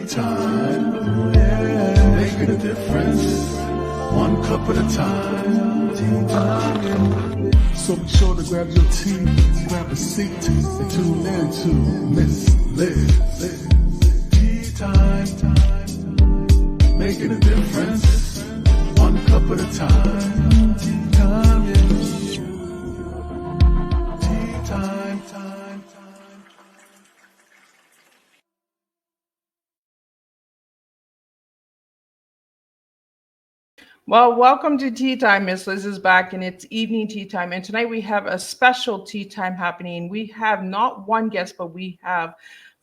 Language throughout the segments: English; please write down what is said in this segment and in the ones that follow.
time, yeah, making a difference, one cup at a time. Tea time. So be sure to grab your tea, grab a seat, and tune in to Miss Liz. Tea time, making a difference, one cup at a time. Tea time, yeah. Tea time, time. Well, welcome to Tea Time. Miss Liz is back, and it's evening tea time. And tonight we have a special tea time happening. We have not one guest, but we have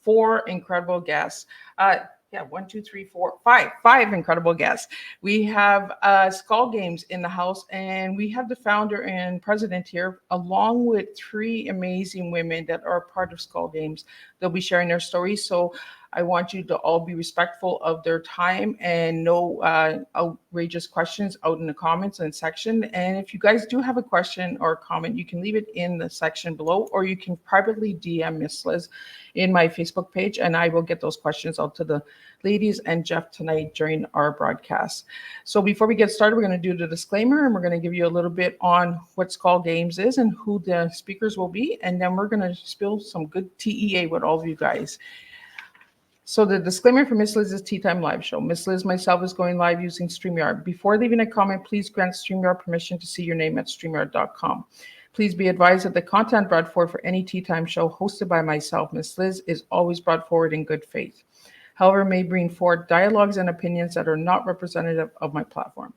four incredible guests. Yeah, one, two, three, four, five incredible guests. We have Skull Games in the house, and we have the founder and president here, along with three amazing women that are part of Skull Games. They'll be sharing their stories. So I want you to all be respectful of their time and no outrageous questions out in the comments and section. And if you guys do have a question or a comment, you can leave it in the section below, or you can privately DM Miss Liz in my Facebook page, and I will get those questions out to the ladies and Jeff tonight during our broadcast. So before we get started, we're going to do the disclaimer, and we're going to give you a little bit on what Skull Games is and who the speakers will be, and then we're going to spill some good TEA with all of you guys. So the disclaimer for Miss Liz's Tea Time live show. Miss Liz, myself, is going live using StreamYard. Before leaving a comment, please grant StreamYard permission to see your name at StreamYard.com. Please be advised that the content brought forward for any Tea Time show hosted by myself, Miss Liz, is always brought forward in good faith. However, may bring forward dialogues and opinions that are not representative of my platform.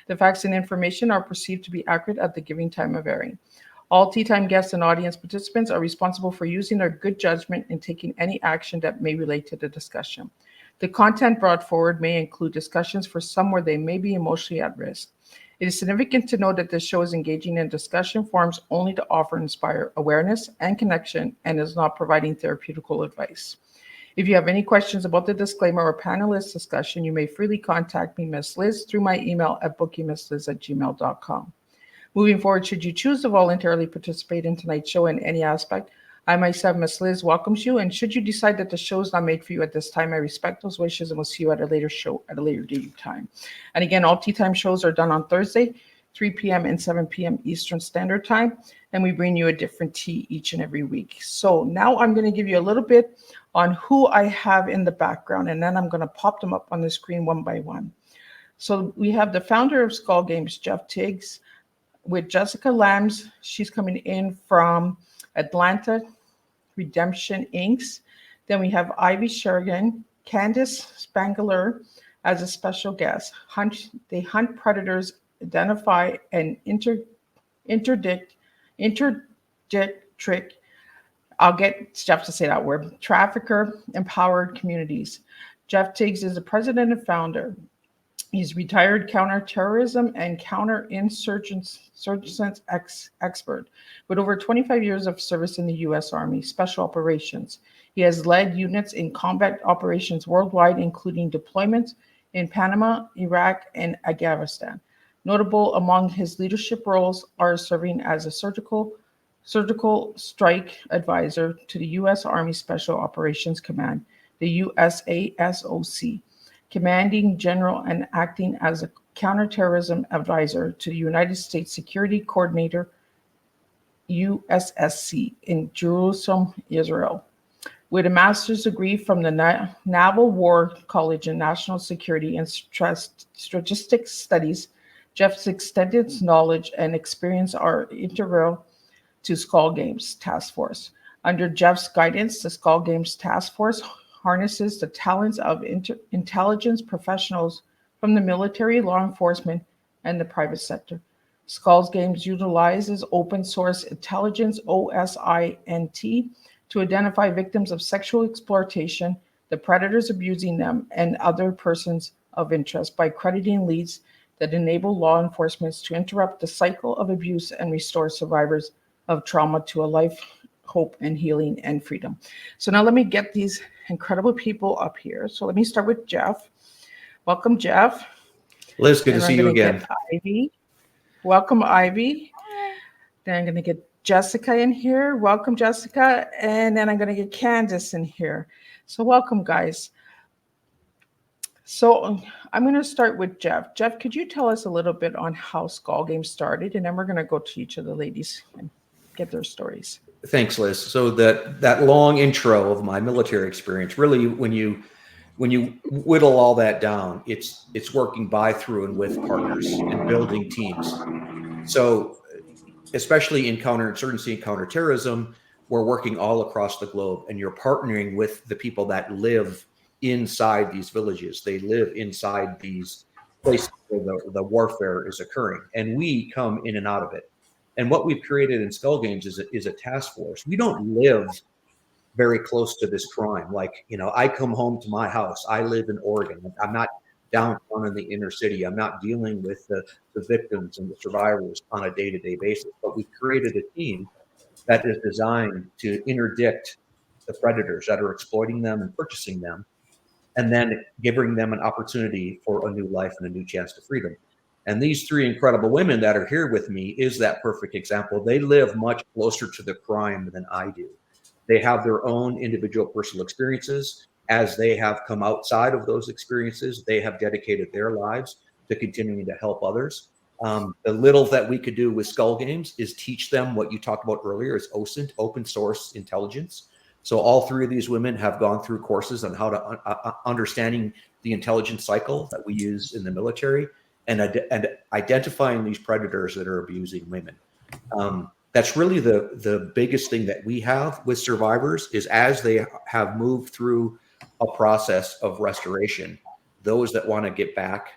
The facts and information are perceived to be accurate at the giving time of airing. All Tea Time guests and audience participants are responsible for using their good judgment in taking any action that may relate to the discussion. The content brought forward may include discussions for some where they may be emotionally at risk. It is significant to note that this show is engaging in discussion forums only to offer and inspire awareness and connection, and is not providing therapeutical advice. If you have any questions about the disclaimer or panelist discussion, you may freely contact me, Miss Liz, through my email at bookingmissliz@gmail.com. Moving forward, should you choose to voluntarily participate in tonight's show in any aspect, I myself, Miss Liz, welcomes you. And should you decide that the show is not made for you at this time, I respect those wishes and will see you at a later show at a later date time. And again, all Tea Time shows are done on Thursday, 3 p.m. and 7 p.m. Eastern Standard Time. And we bring you a different tea each and every week. So now I'm going to give you a little bit on who I have in the background, and then I'm going to pop them up on the screen one by one. So we have the founder of Skull Games, Jeff Tiggs, with Jessica Lambs. She's coming in from Atlanta Redemption Inc. Then we have Ivy Sheridan, Candice Spangler as a special guest. They hunt predators, identify and interdict, I'll get Jeff to say that word, trafficker empowered communities. Jeff Tiggs is the president and founder. He's retired counterterrorism and counterinsurgency expert with over 25 years of service in the U.S. Army Special Operations. He has led units in combat operations worldwide, including deployments in Panama, Iraq, and Afghanistan. Notable among his leadership roles are serving as a surgical strike advisor to the U.S. Army Special Operations Command, the USASOC, commanding general and acting as a counterterrorism advisor to the United States Security Coordinator, USSC, in Jerusalem, Israel. With a master's degree from the Naval War College in National Security and Strategic Studies, Jeff's extended knowledge and experience are integral to Skull Games Task Force. Under Jeff's guidance, the Skull Games Task Force harnesses the talents of intelligence professionals from the military, law enforcement, and the private sector. Skull Games utilizes open source intelligence, OSINT, to identify victims of sexual exploitation, the predators abusing them, and other persons of interest by crediting leads that enable law enforcement to interrupt the cycle of abuse and restore survivors of trauma to a life, hope, and healing and freedom. So now let me get these incredible people up here. So let me start with Jeff. Welcome, Jeff. Liz, good to see you again. Ivy. Welcome, Ivy. Then I'm going to get Jessica in here. Welcome, Jessica. And then I'm going to get Candice in here. So welcome, guys. So I'm going to start with Jeff. Jeff, could you tell us a little bit on how Skull Games started? And then we're going to go to each of the ladies and get their stories. Thanks, Liz. So that long intro of my military experience, really, when you whittle all that down, it's working by, through, and with partners and building teams. So especially in counterinsurgency and counterterrorism, we're working all across the globe, and you're partnering with the people that live inside these villages. They live inside these places where the warfare is occurring, and we come in and out of it. And what we've created in Skull Games is a task force. We don't live very close to this crime. Like, I come home to my house. I live in Oregon. I'm not downtown in the inner city. I'm not dealing with the victims and the survivors on a day-to-day basis. But we've created a team that is designed to interdict the predators that are exploiting them and purchasing them, and then giving them an opportunity for a new life and a new chance to freedom. And these three incredible women that are here with me is that perfect example. They live much closer to the crime than I do. They have their own individual personal experiences. As they have come outside of those experiences, they have dedicated their lives to continuing to help others. The little that we could do with Skull Games is teach them what you talked about earlier, is OSINT, open source intelligence. So all three of these women have gone through courses on how to understanding the intelligence cycle that we use in the military, and identifying these predators that are abusing women. That's really the biggest thing that we have with survivors, is as they have moved through a process of restoration, those that want to get back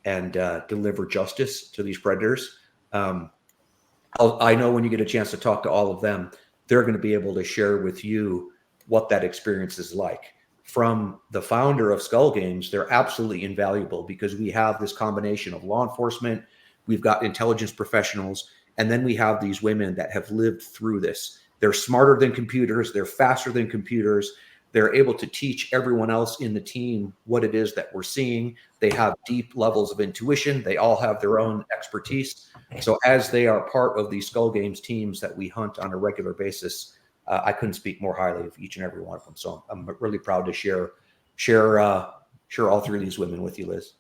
and deliver justice to these predators, I know when you get a chance to talk to all of them, they're going to be able to share with you what that experience is like. From the founder of Skull Games, they're absolutely invaluable, because we have this combination of law enforcement, we've got intelligence professionals, and then we have these women that have lived through this. They're smarter than computers, they're faster than computers, they're able to teach everyone else in the team what it is that we're seeing. They have deep levels of intuition, they all have their own expertise. So as they are part of these Skull Games teams that we hunt on a regular basis, I couldn't speak more highly of each and every one of them. So I'm really proud to share all three of these women with you, Liz.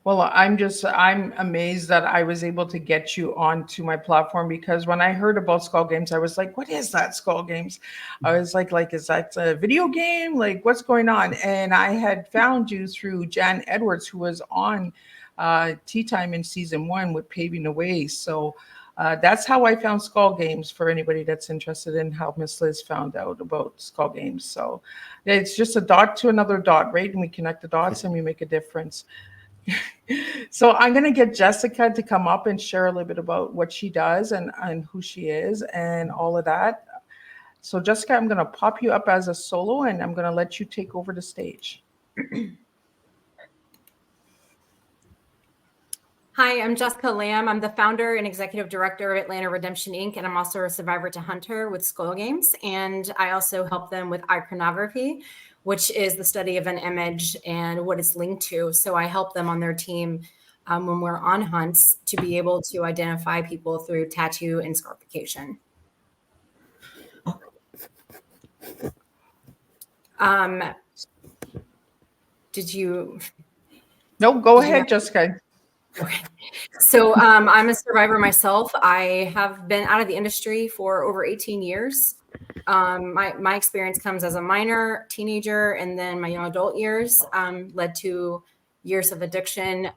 Well, I'm amazed that I was able to get you onto my platform, because when I heard about Skull Games, I was like, what is that, Skull Games? I was like, is that a video game? Like, what's going on? And I had found you through Jan Edwards, who was on Teatime in season 1 with Paving the Way. So that's how I found Skull Games, for anybody that's interested in how Miss Liz found out about Skull Games. So it's just a dot to another dot, right? And we connect the dots and we make a difference. So I'm going to get Jessica to come up and share a little bit about what she does and who she is and all of that. So Jessica, I'm going to pop you up as a solo, and I'm going to let you take over the stage. Hi, I'm Jessica Lamb. I'm the founder and executive director of Atlanta Redemption Inc., and I'm also a survivor to Hunter with Skull Games. And I also help them with iconography, which is the study of an image and what it's linked to. So I help them on their team when we're on hunts to be able to identify people through tattoo and scarification. Did you? No, go ahead, Jessica. Okay. So I'm a survivor myself. I have been out of the industry for over 18 years. My experience comes as a minor, teenager, and then my young adult years led to years of addiction,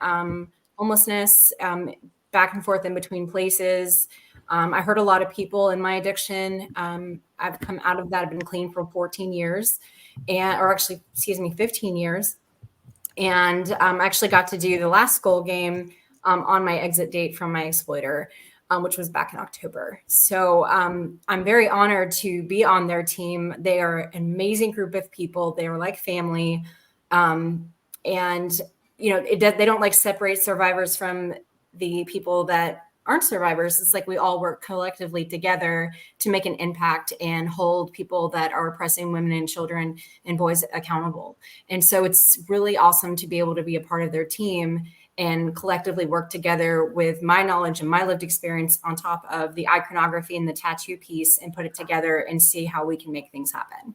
homelessness, back and forth in between places. I hurt a lot of people in my addiction. I've come out of that. I've been clean for 14 years, 15 years. And I actually got to do the last Skull Game on my exit date from my exploiter, which was back in October. So I'm very honored to be on their team. They are an amazing group of people. They are like family. And, they don't like separate survivors from the people that aren't survivors. It's like we all work collectively together to make an impact and hold people that are oppressing women and children and boys accountable. And so it's really awesome to be able to be a part of their team and collectively work together with my knowledge and my lived experience on top of the iconography and the tattoo piece, and put it together and see how we can make things happen.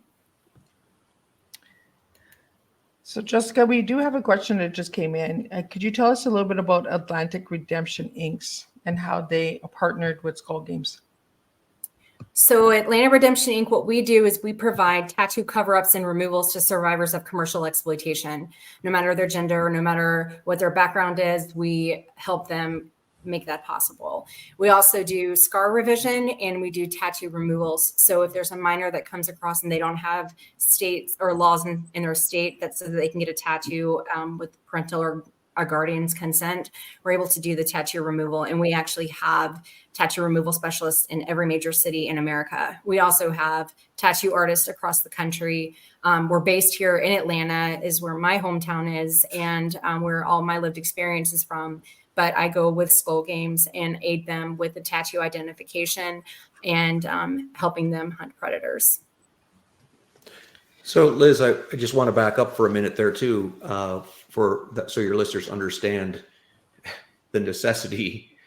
So, Jessica, we do have a question that just came in. Could you tell us a little bit about Atlantic Redemption Inc. and how they partnered with Skull Games? So Atlanta Redemption Inc., what we do is we provide tattoo cover-ups and removals to survivors of commercial exploitation. No matter their gender, no matter what their background is, we help them make that possible. We also do scar revision and we do tattoo removals. So if there's a minor that comes across and they don't have states or laws in their state that says that they can get a tattoo with parental or a guardian's consent, we're able to do the tattoo removal. And we actually have tattoo removal specialists in every major city in America. We also have tattoo artists across the country. We're based here in Atlanta, is where my hometown is, and where all my lived experience is from. But I go with Skull Games and aid them with the tattoo identification and helping them hunt predators. So, Liz, I just want to back up for a minute there too, so your listeners understand the necessity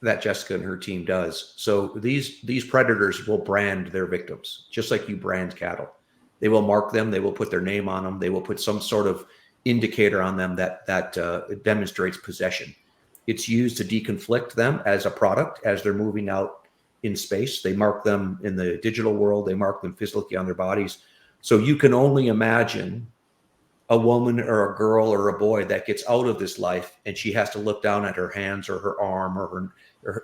that Jessica and her team does. So these predators will brand their victims, just like you brand cattle. They will mark them. They will put their name on them. They will put some sort of indicator on them that demonstrates possession. It's used to deconflict them as a product as they're moving out in space. They mark them in the digital world. They mark them physically on their bodies. So you can only imagine a woman or a girl or a boy that gets out of this life and she has to look down at her hands or her arm or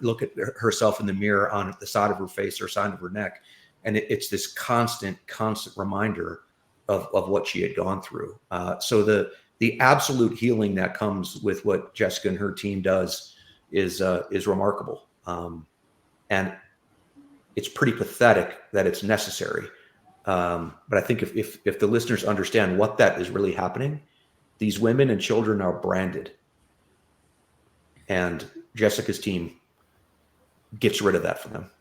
look at herself in the mirror on the side of her face or side of her neck. And it's this constant reminder of what she had gone through. So the absolute healing that comes with what Jessica and her team does is remarkable. And it's pretty pathetic that it's necessary. But I think if the listeners understand what that is really happening, these women and children are branded. And Jessica's team gets rid of that for them.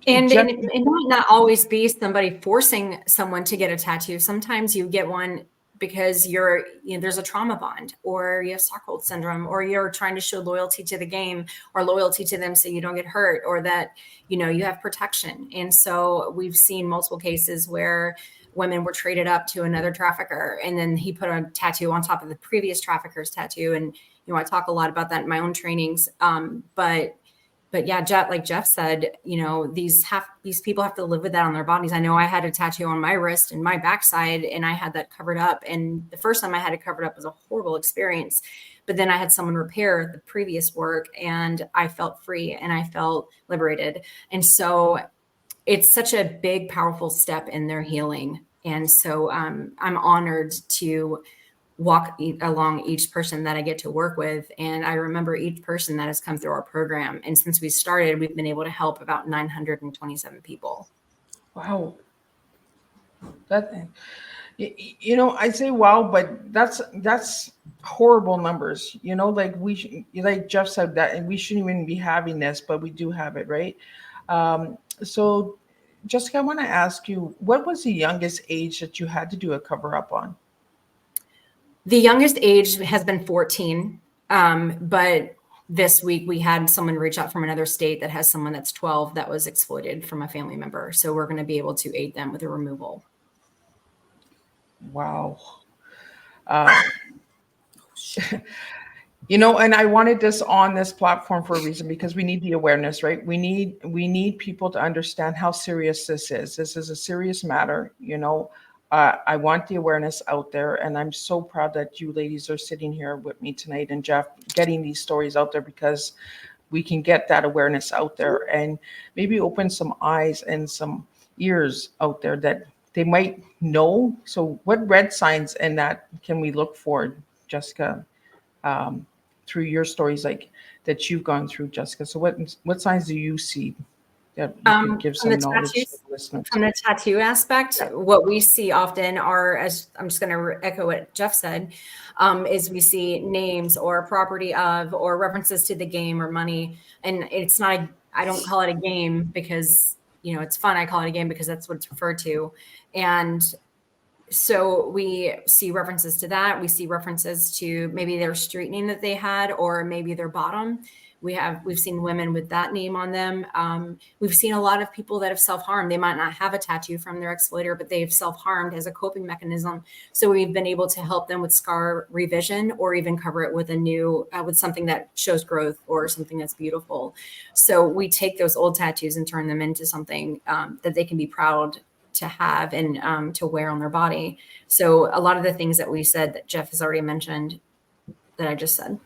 And it might not always be somebody forcing someone to get a tattoo. Sometimes you get one because there's a trauma bond, or you have Stockholm syndrome, or you're trying to show loyalty to the game or loyalty to them so you don't get hurt, or that, you have protection. And so we've seen multiple cases where women were traded up to another trafficker, and then he put a tattoo on top of the previous trafficker's tattoo. And, I talk a lot about that in my own trainings. But yeah, Jeff, like Jeff said, these people have to live with that on their bodies. I know I had a tattoo on my wrist and my backside, and I had that covered up. And the first time I had it covered up was a horrible experience. But then I had someone repair the previous work, and I felt free and I felt liberated. And so it's such a big, powerful step in their healing. And so I'm honored to walk along each person that I get to work with. And I remember each person that has come through our program. And since we started, we've been able to help about 927 people. Wow. I say wow, but that's horrible numbers. Like Jeff said, that, and we shouldn't even be having this, but we do have it, right? So Jessica, I want to ask you, what was the youngest age that you had to do a cover up on? The youngest age has been 14, but this week we had someone reach out from another state that has someone that's 12 that was exploited from a family member. So we're going to be able to aid them with a removal. Wow. And I wanted this on this platform for a reason, because we need the awareness, right? We need people to understand how serious this is. This is a serious matter, I want the awareness out there, and I'm so proud that you ladies are sitting here with me tonight, and Jeff, getting these stories out there, because we can get that awareness out there and maybe open some eyes and some ears out there that they might know. So what red signs and that can we look for, Jessica, through your stories like that you've gone through, Jessica? So what signs do you see that you could give some knowledge to the listeners? From the tattoo aspect, what we see often are, as I'm just going to echo what Jeff said, is we see names or property of, or references to the game or money. And it's not, I don't call it a game because, it's fun. I call it a game because that's what it's referred to. And so we see references to that. We see references to maybe their street name that they had, or maybe their bottom. We've seen women with that name on them. We've seen a lot of people that have self-harmed. They might not have a tattoo from their exploiter, but they've self-harmed as a coping mechanism. So we've been able to help them with scar revision, or even cover it with with something that shows growth or something that's beautiful. So we take those old tattoos and turn them into something that they can be proud to have and to wear on their body. So a lot of the things that we said that Jeff has already mentioned that I just said.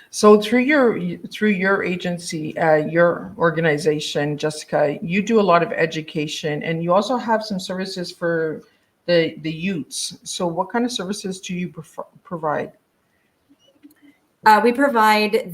So through your agency, your organization, Jessica, you do a lot of education, and you also have some services for the youths. So what kind of services do you provide? We provide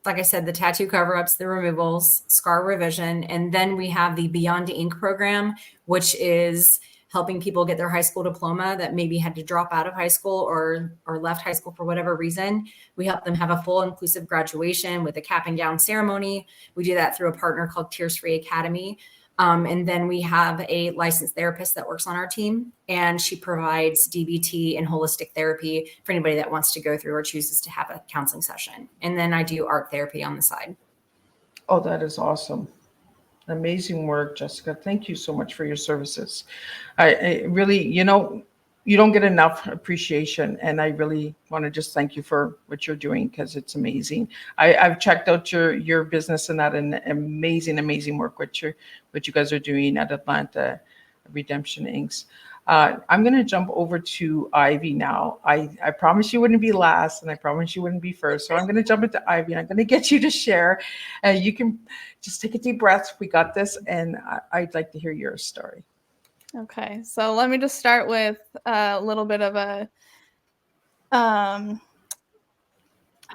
like I said, the tattoo cover-ups, the removals, scar revision, and then we have the Beyond Ink program, which is helping people get their high school diploma that maybe had to drop out of high school or left high school for whatever reason. We help them have a full inclusive graduation with a cap and gown ceremony. We do that through a partner called Tears Free Academy. And then we have a licensed therapist that works on our team, and she provides DBT and holistic therapy for anybody that wants to go through or chooses to have a counseling session. And then I do art therapy on the side. Oh, that is awesome. Amazing work, Jessica. Thank you so much for your services. I really, you don't get enough appreciation, and I really want to just thank you for what you're doing, because it's amazing. I've checked out your business and that, and amazing work what you guys are doing at Atlanta Redemption Inc. I'm going to jump over to Ivy now. I promised you wouldn't be last, and I promised you wouldn't be first. So I'm going to jump into Ivy, and I'm going to get you to share. You can just take a deep breath. We got this, and I'd like to hear your story. Okay, so let me just start with a little bit of a, I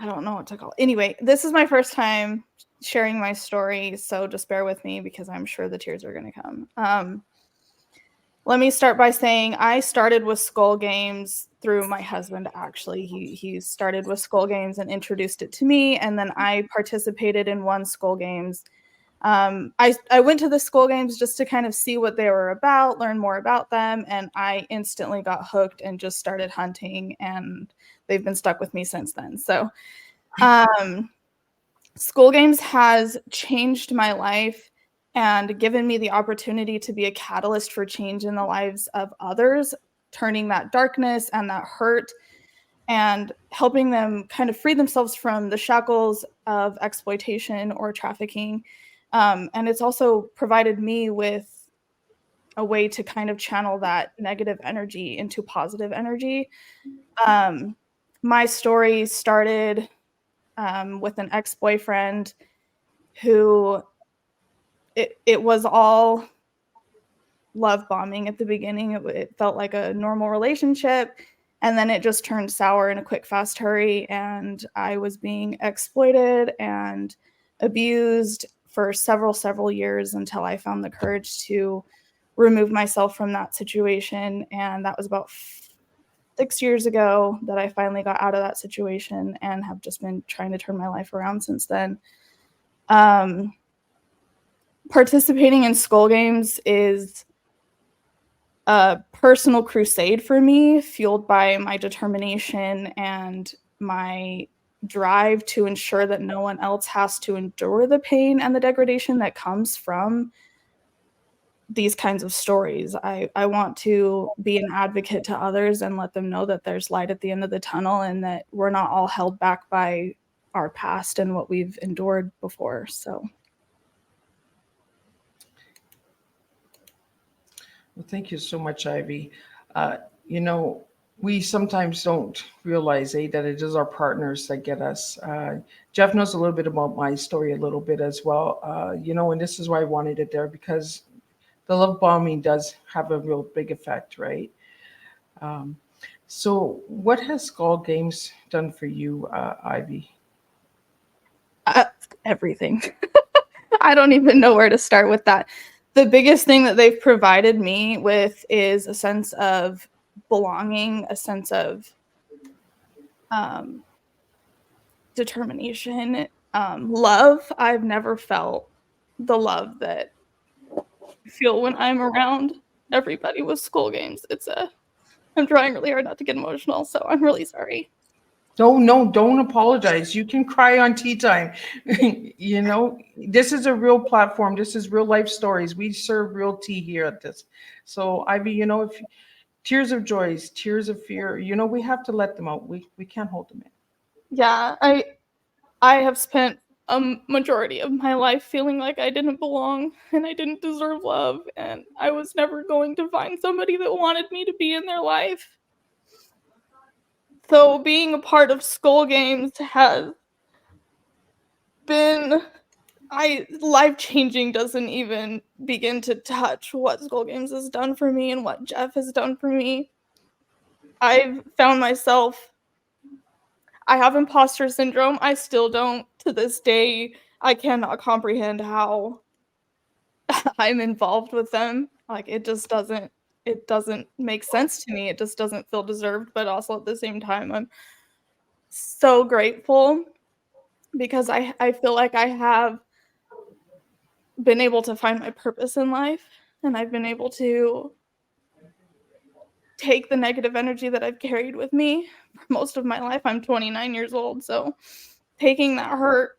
don't know what to call it. Anyway, this is my first time sharing my story, so just bear with me because I'm sure the tears are going to come. Let me start by saying I started with Skull Games through my husband, actually. He started with Skull Games and introduced it to me, and then I participated in one Skull Games. I went to the Skull Games just to kind of see what they were about, learn more about them, and I instantly got hooked and just started hunting, and they've been stuck with me since then. So Skull Games has changed my life and given me the opportunity to be a catalyst for change in the lives of others, turning that darkness and that hurt and helping them kind of free themselves from the shackles of exploitation or trafficking. And it's also provided me with a way to kind of channel that negative energy into positive energy. My story started with an ex-boyfriend who it was all love bombing at the beginning. It felt like a normal relationship, and then it just turned sour in a quick, fast hurry, and I was being exploited and abused for several years until I found the courage to remove myself from that situation. And that was about 6 years ago that I finally got out of that situation and have just been trying to turn my life around since then. Participating in Skull Games is a personal crusade for me, fueled by my determination and my drive to ensure that no one else has to endure the pain and the degradation that comes from these kinds of stories. I want to be an advocate to others and let them know that there's light at the end of the tunnel and that we're not all held back by our past and what we've endured before. So. Well, thank you so much, Ivy. We sometimes don't realize that it is our partners that get us. Jeff knows a little bit about my story a little bit as well. And this is why I wanted it there, because the love bombing does have a real big effect, right? So what has Skull Games done for you, Ivy? Everything. I don't even know where to start with that. The biggest thing that they've provided me with is a sense of belonging, a sense of determination, love. I've never felt the love that I feel when I'm around everybody with Skull Games. I'm trying really hard not to get emotional, so I'm really sorry. No, don't apologize. You can cry on tea time. You know, this is a real platform. This is real life stories. We serve real tea here at this. So, Ivy, you know, if tears of joys, tears of fear, you know, we have to let them out. We can't hold them in. Yeah, I have spent a majority of my life feeling like I didn't belong and I didn't deserve love and I was never going to find somebody that wanted me to be in their life. So being a part of Skull Games has been life changing. Doesn't even begin to touch what Skull Games has done for me and what Jeff has done for me. I've found myself, I have imposter syndrome. I still don't to this day. I cannot comprehend how I'm involved with them. Like it doesn't make sense to me. It just doesn't feel deserved, but also at the same time I'm so grateful because I feel like I have been able to find my purpose in life and I've been able to take the negative energy that I've carried with me for most of my life. I'm 29 years old, so taking that hurt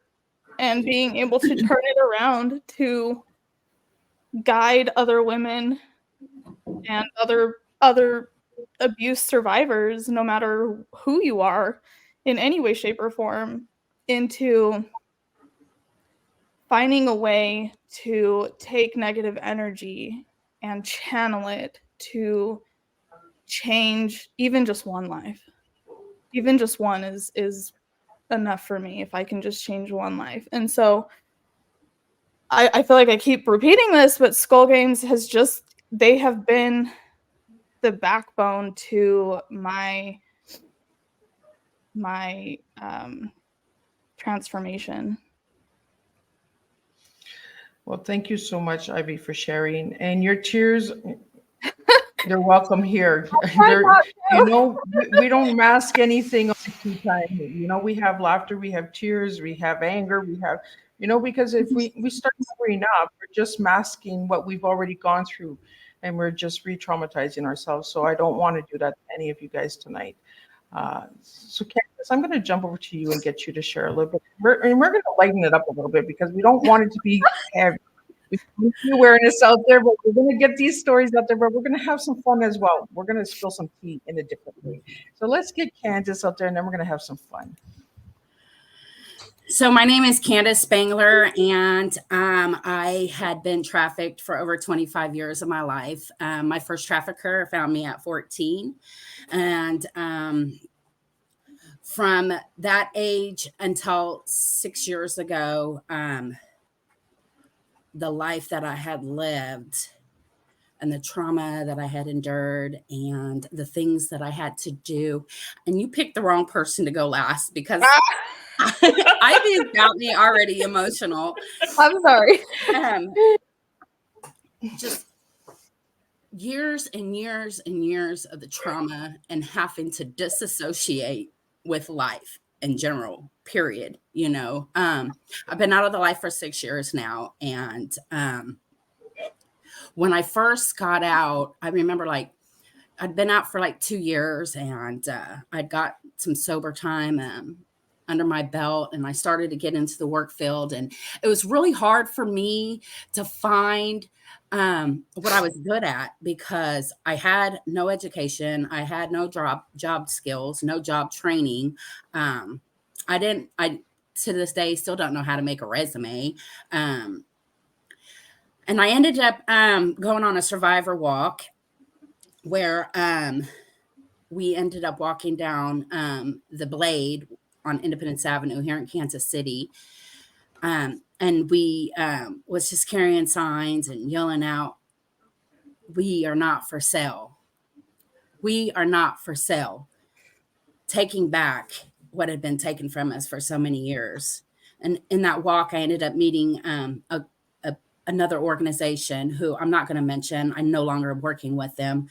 and being able to turn it around to guide other women and other abuse survivors, no matter who you are in any way, shape, or form, into finding a way to take negative energy and channel it to change even just one life. Even just one is enough for me if I can just change one life. And so I feel like I keep repeating this, but Skull Games they have been the backbone to my transformation. Well, thank you so much, Ivy, for sharing. And your tears, they're welcome here. They're, you know, we don't mask anything on tea time. You know, we have laughter, we have tears, we have anger, we have, you know, because if we start covering up, we're just masking what we've already gone through, and we're just re-traumatizing ourselves. So I don't want to do that to any of you guys tonight. So Candace, I'm going to jump over to you and get you to share a little bit. We're going to lighten it up a little bit because we don't want it to be heavy. We want the awareness out there, but we're going to get these stories out there, but we're going to have some fun as well. We're going to spill some tea in a different way. So let's get Candace out there, and then we're going to have some fun. So my name is Candace Spangler, and I had been trafficked for over 25 years of my life. My first trafficker found me at 14. And from that age until 6 years ago, the life that I had lived and the trauma that I had endured and the things that I had to do. And you picked the wrong person to go last because Ivy's got me already emotional. I'm sorry. Just years and years and years of the trauma and having to disassociate with life in general, period. You know, I've been out of the life for 6 years now. And when I first got out, I remember like I'd been out for like 2 years and I'd got some sober time under my belt, and I started to get into the work field. And it was really hard for me to find what I was good at because I had no education. I had no job skills, no job training. I to this day still don't know how to make a resume. And I ended up going on a survivor walk where we ended up walking down the Blade on Independence Avenue here in Kansas City. And we was just carrying signs and yelling out, "We are not for sale. We are not for sale." Taking back what had been taken from us for so many years. And in that walk, I ended up meeting another organization who I'm not going to mention. I'm no longer working with them.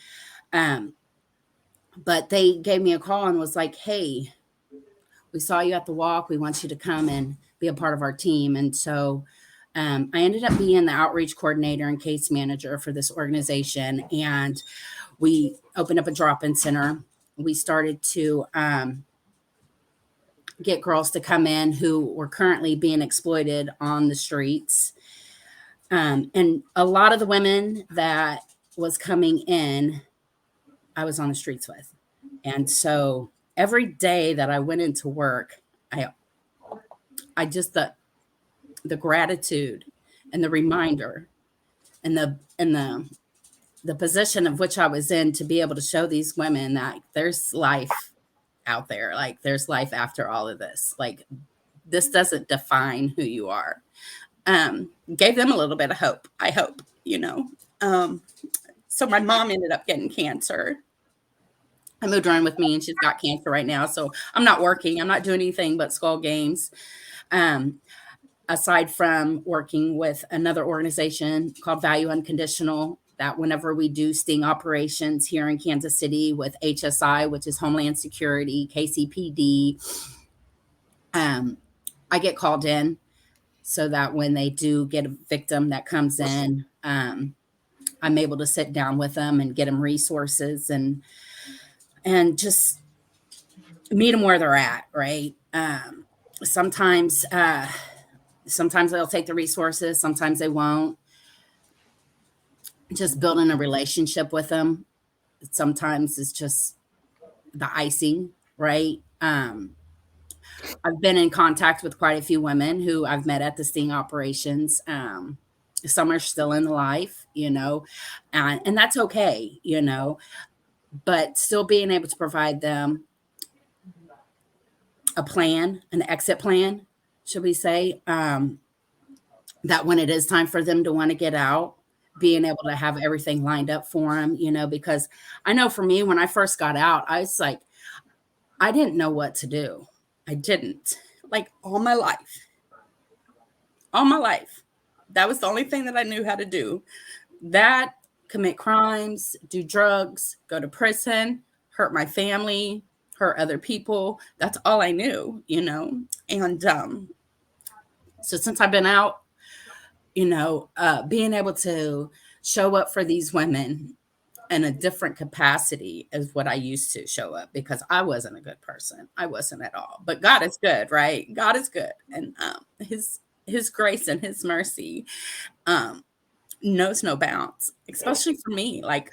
But they gave me a call and was like, "Hey, we saw you at the walk. We want you to come and be a part of our team." And so I ended up being the outreach coordinator and case manager for this organization. And we opened up a drop-in center. We started to get girls to come in who were currently being exploited on the streets. And a lot of the women that was coming in, I was on the streets with. And so every day that I went into work, I just, the gratitude and the reminder and the position of which I was in to be able to show these women that there's life out there. Like there's life after all of this. Like this doesn't define who you are. Gave them a little bit of hope, I hope, you know. So my mom ended up getting cancer. I moved her in with me and she's got cancer right now. So I'm not working. I'm not doing anything but skull games. Aside from working with another organization called Value Unconditional, that whenever we do sting operations here in Kansas City with HSI, which is Homeland Security, KCPD, I get called in so that when they do get a victim that comes in, I'm able to sit down with them and get them resources and just meet them where they're at, right? Sometimes they'll take the resources, sometimes they won't. Just building a relationship with them. Sometimes it's just the icing, right? I've been in contact with quite a few women who I've met at the sting operations. Some are still in life, you know, and that's okay, you know, but still being able to provide them a plan, an exit plan, should we say, that when it is time for them to want to get out, being able to have everything lined up for them, you know, because I know for me, when I first got out, I was like, I didn't know what to do. I didn't. Like all my life. That was the only thing that I knew how to do. That, commit crimes, do drugs, go to prison, hurt my family, hurt other people. That's all I knew, you know. And so since I've been out, you know, being able to show up for these women in a different capacity is what I used to show up, because I wasn't a good person. I wasn't at all. But God is good, right? God is good. And his grace and his mercy knows no bounds, especially for me. Like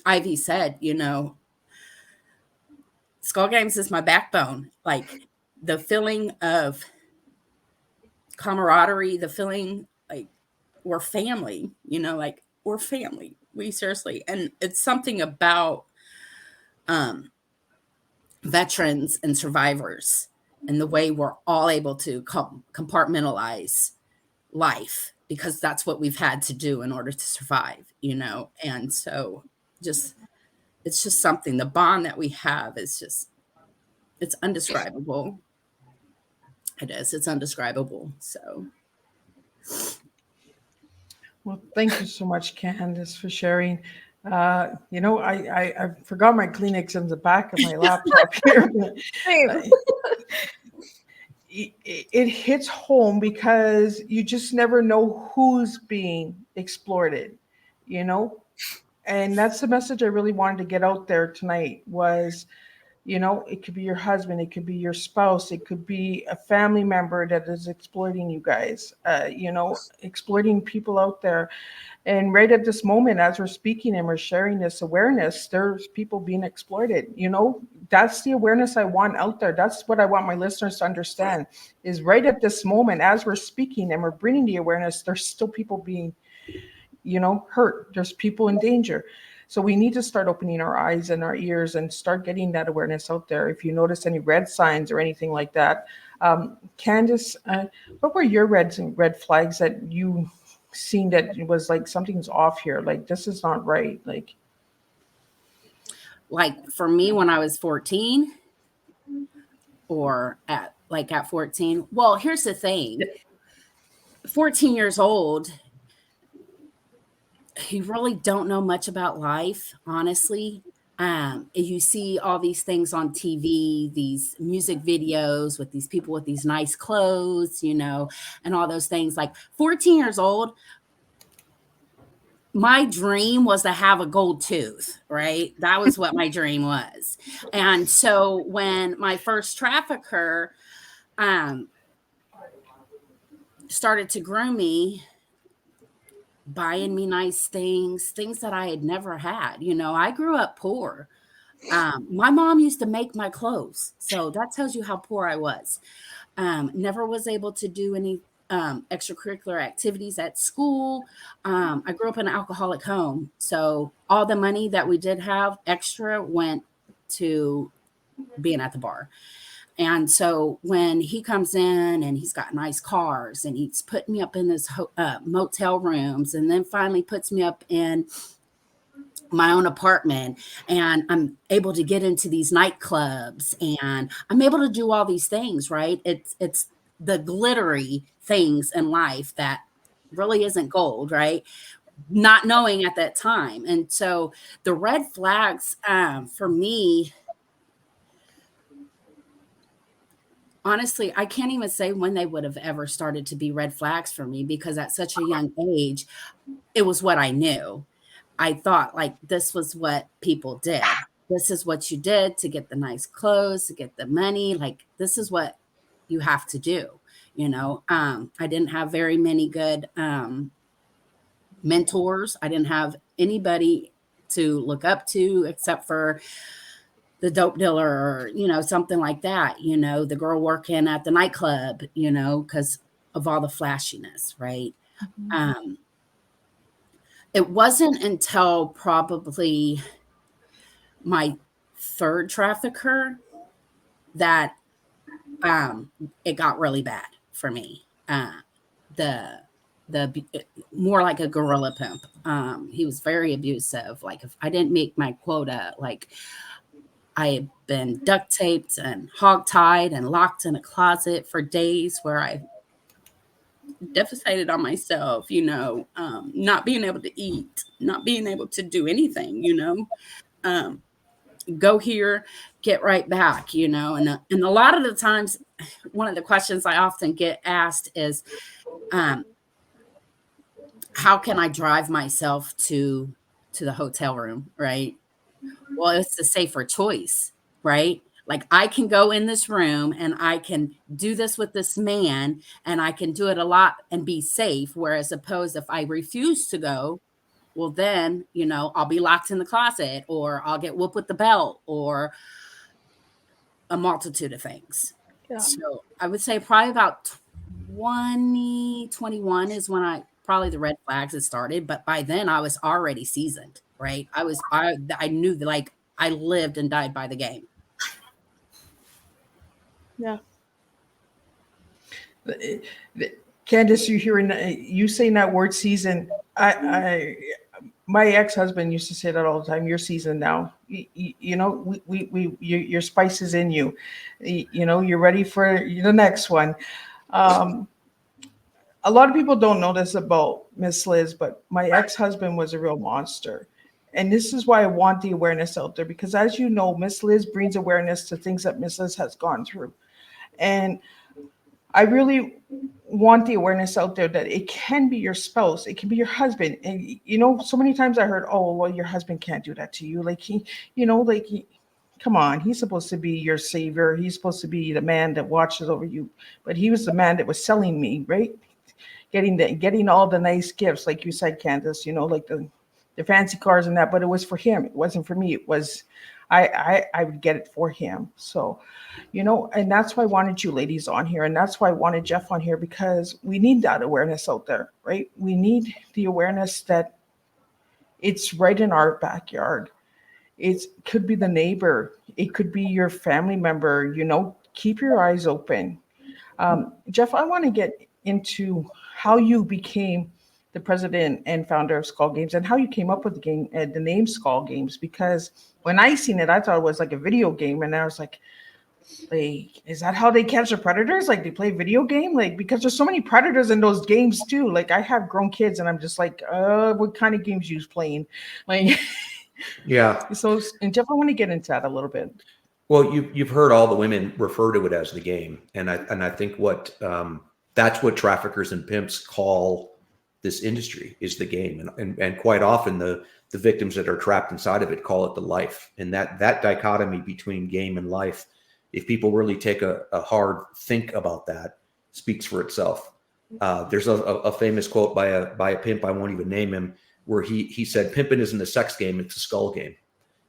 Ivy said, you know, Skull Games is my backbone. Like the feeling of camaraderie, the feeling like we're family, you know, like we're family. We seriously, and it's something about veterans and survivors and the way we're all able to compartmentalize life, because that's what we've had to do in order to survive, you know. And so it's just something, the bond that we have is just, it's indescribable. It's indescribable. So Well, thank you so much, Candace, for sharing. You know, I forgot my Kleenex in the back of my laptop here. It hits home because you just never know who's being exploited, you know? And that's the message I really wanted to get out there tonight was, you know, it could be your husband, it could be your spouse, it could be a family member that is exploiting you guys, you know, exploiting people out there. And right at this moment, as we're speaking and we're sharing this awareness, there's people being exploited. You know, that's the awareness I want out there. That's what I want my listeners to understand is right at this moment, as we're speaking and we're bringing the awareness, there's still people being, you know, hurt. There's people in danger. So we need to start opening our eyes and our ears and start getting that awareness out there. If you notice any red signs or anything like that, Candace, what were your red flags that you seen that it was like something's off here, like this is not right? Like for me, when I was 14 or at 14, well, here's the thing, 14 years old, you really don't know much about life, honestly. You see all these things on TV, these music videos with these people with these nice clothes, you know, and all those things. Like 14 years old, my dream was to have a gold tooth, right? That was what my dream was. And so when my first trafficker started to groom me, buying me nice things that I had never had. You know, I grew up poor. My mom used to make my clothes. So that tells you how poor I was. Never was able to do any extracurricular activities at school. I grew up in an alcoholic home. So all the money that we did have extra went to being at the bar. And so when he comes in and he's got nice cars and he's putting me up in this motel rooms and then finally puts me up in my own apartment and I'm able to get into these nightclubs and I'm able to do all these things, right? It's the glittery things in life that really isn't gold, right? Not knowing at that time. And so the red flags for me, honestly, I can't even say when they would have ever started to be red flags for me because at such a young age, it was what I knew. I thought like this was what people did. This is what you did to get the nice clothes, to get the money. Like this is what you have to do. You know, I didn't have very many good mentors. I didn't have anybody to look up to except for the dope dealer or, you know, something like that, you know, the girl working at the nightclub, you know, because of all the flashiness, right? It wasn't until probably my third trafficker that it got really bad for me. The more like a gorilla pimp. He was very abusive. Like if I didn't make my quota, like I had been duct taped and hog-tied and locked in a closet for days where I devastated on myself, you know, not being able to eat, not being able to do anything, you know, go here, get right back, you know, and a lot of the times, one of the questions I often get asked is, how can I drive myself to the hotel room, right? Well, it's a safer choice, right? Like I can go in this room and I can do this with this man and I can do it a lot and be safe. Whereas opposed if I refuse to go, well then, you know, I'll be locked in the closet or I'll get whooped with the belt or a multitude of things. Yeah. So I would say probably about 2021 is when probably the red flags had started, but by then I was already seasoned, right? I knew that like I lived and died by the game. Yeah. Candace, you saying that word season. My ex-husband used to say that all the time. You're seasoned now. You know, your spice is in you. You know, you're ready for the next one. A lot of people don't know this about Miss Liz, but my ex-husband was a real monster. And this is why I want the awareness out there, because as you know, Miss Liz brings awareness to things that Miss Liz has gone through. And I really want the awareness out there that it can be your spouse, it can be your husband. And, you know, so many times I heard, oh, well, your husband can't do that to you. Like come on, he's supposed to be your savior. He's supposed to be the man that watches over you. But he was the man that was selling me, right? Getting all the nice gifts, like you said, Candace, you know, like the fancy cars and that, but it was for him. It wasn't for me. It was, I would get it for him. So, you know, and that's why I wanted you ladies on here. And that's why I wanted Jeff on here, because we need that awareness out there, right? We need the awareness that it's right in our backyard. It could be the neighbor. It could be your family member, you know, keep your eyes open. Jeff, I want to get into how you became the president and founder of Skull Games and how you came up with the name Skull Games, because when I seen it, I thought it was like a video game. And I was like, is that how they catch the predators? Like they play video game? Like, because there's so many predators in those games too. Like I have grown kids and I'm just like, what kind of games you playing? Like, Yeah. So, and Jeff, I want to get into that a little bit. Well, you've heard all the women refer to it as the game, and I think that's what traffickers and pimps call this industry is the game. And quite often the victims that are trapped inside of it call it the life. And that dichotomy between game and life, if people really take a hard think about that, speaks for itself. There's a famous quote by a pimp, I won't even name him, where he said, "Pimping isn't a sex game, it's a skull game."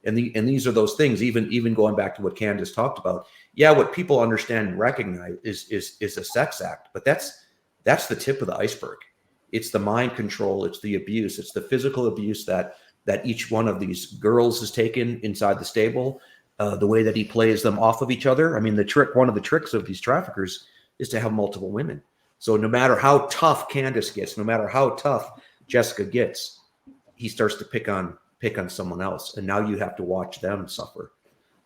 And these are those things, even going back to what Candace talked about. Yeah, what people understand and recognize is a sex act, but that's the tip of the iceberg. It's the mind control, it's the abuse, it's the physical abuse that each one of these girls has taken inside the stable, the way that he plays them off of each other. I mean, one of the tricks of these traffickers is to have multiple women. So no matter how tough Candace gets, no matter how tough Jessica gets, he starts to pick on someone else, and now you have to watch them suffer.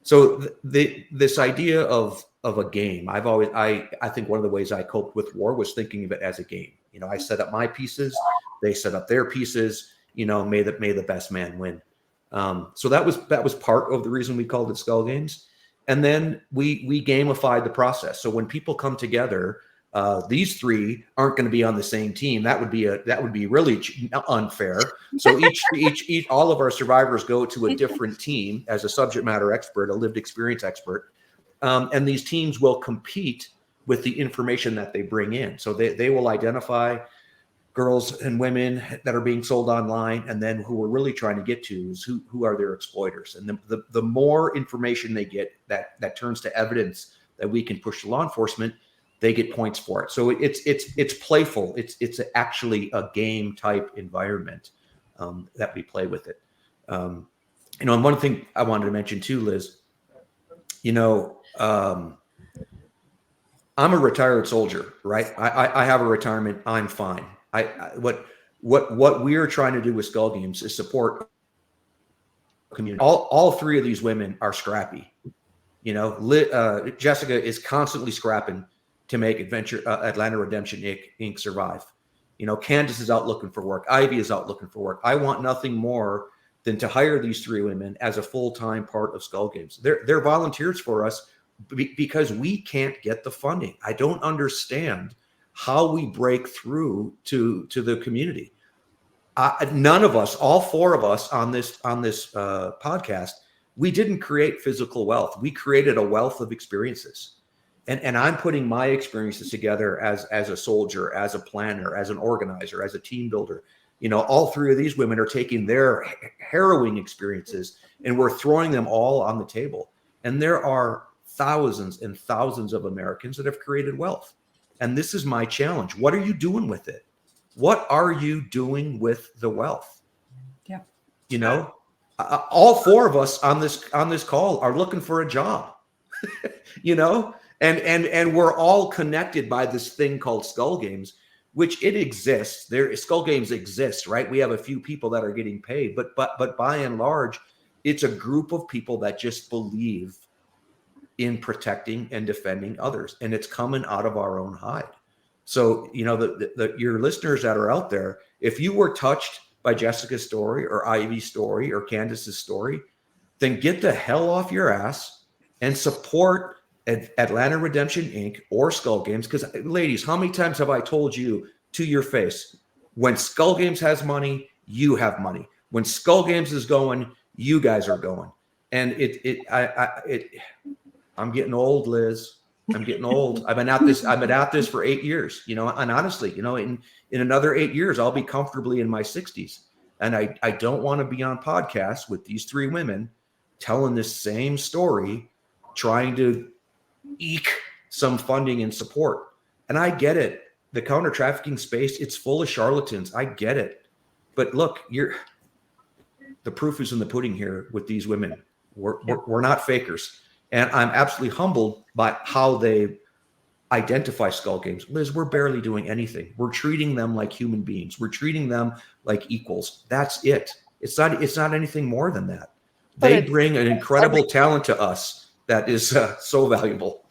So this idea of a game, I think one of the ways I coped with war was thinking of it as a game. I set up my pieces, they set up their pieces. May the best man win. So that was part of the reason we called it Skull Games, and then we gamified the process. So when people come together, these three aren't going to be on the same team. That would be really unfair. So each all of our survivors go to a different team as a subject matter expert, a lived experience expert, and these teams will compete with the information that they bring in. So they will identify girls and women that are being sold online, and then who we're really trying to get to is who are their exploiters. And the more information they get that turns to evidence that we can push to law enforcement, they get points for it. So it's playful. It's actually a game type environment that we play with it. And one thing I wanted to mention too, Liz, I'm a retired soldier, right? I have a retirement. I'm fine. What we're trying to do with Skull Games is support community. All three of these women are scrappy. Jessica is constantly scrapping to make Atlanta Redemption Inc. survive. Candace is out looking for work. Ivy is out looking for work. I want nothing more than to hire these three women as a full-time part of Skull Games. They're volunteers for us because we can't get the funding. I don't understand how we break through to the community. None of us, all four of us on this podcast, we didn't create physical wealth. We created a wealth of experiences. And I'm putting my experiences together as a soldier, as a planner, as an organizer, as a team builder. All three of these women are taking their harrowing experiences and we're throwing them all on the table. And there are thousands and thousands of Americans that have created wealth. And this is my challenge. What are you doing with it? What are you doing with the wealth? Yeah. All four of us on this call are looking for a job, and we're all connected by this thing called Skull Games, which it exists. Skull Games exists, right? We have a few people that are getting paid, but by and large, it's a group of people that just believe in protecting and defending others, and it's coming out of our own hide. So, your listeners that are out there, if you were touched by Jessica's story or Ivy's story or Candace's story, then get the hell off your ass and support Atlanta Redemption Inc. or Skull Games. Because, ladies, how many times have I told you to your face, when Skull Games has money, you have money. When Skull Games is going, you guys are going. And I'm getting old, Liz. I'm getting old. I've been at this for 8 years, and honestly, in another 8 years, I'll be comfortably in my 60s. And I don't want to be on podcasts with these three women telling this same story, trying to eke some funding and support. And I get it. The counter trafficking space, it's full of charlatans. I get it. But look, the proof is in the pudding here with these women. We're not fakers. And I'm absolutely humbled by how they identify Skull Games. Liz, we're barely doing anything. We're treating them like human beings. We're treating them like equals. That's it. It's not anything more than that. They bring an incredible talent to us that is so valuable.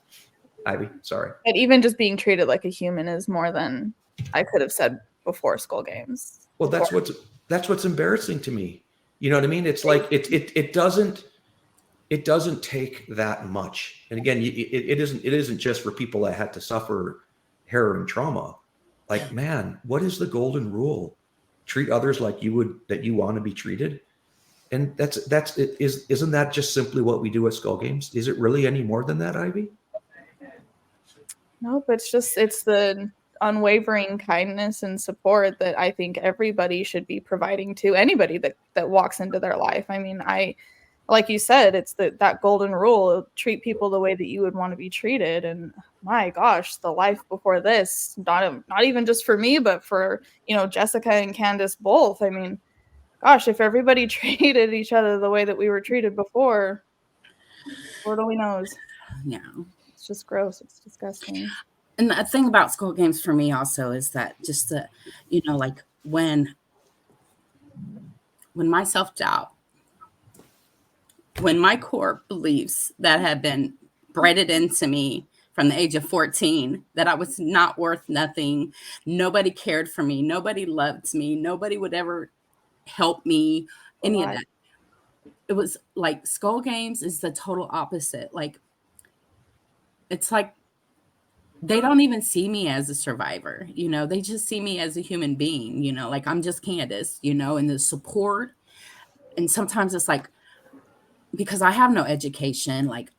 Ivy, sorry. But even just being treated like a human is more than I could have said before Skull Games. Well, that's what's embarrassing to me. You know what I mean? It's like it doesn't take that much. And again, it isn't just for people that had to suffer harrowing trauma. like, man, what is the golden rule? Treat others like that you want to be treated. And isn't that just simply what we do at Skull Games? Is it really any more than that, Ivy? Nope, it's the unwavering kindness and support that I think everybody should be providing to anybody that walks into their life. I mean, like you said, it's that golden rule: treat people the way that you would want to be treated. And my gosh, the life before this, not even just for me, but for, Jessica and Candace both. I mean, gosh, if everybody treated each other the way that we were treated before, Lord only knows. Yeah. It's just gross. It's disgusting. And the thing about Skull Games for me also is that just the, like when my self-doubt, when my core beliefs that have been bred into me from the age of 14, that I was not worth nothing, nobody cared for me, nobody loved me, nobody would ever help me, any of that. It was like Skull Games is the total opposite. Like, it's like they don't even see me as a survivor, they just see me as a human being, like I'm just Candace, and the support. And sometimes it's like, because I have no education, like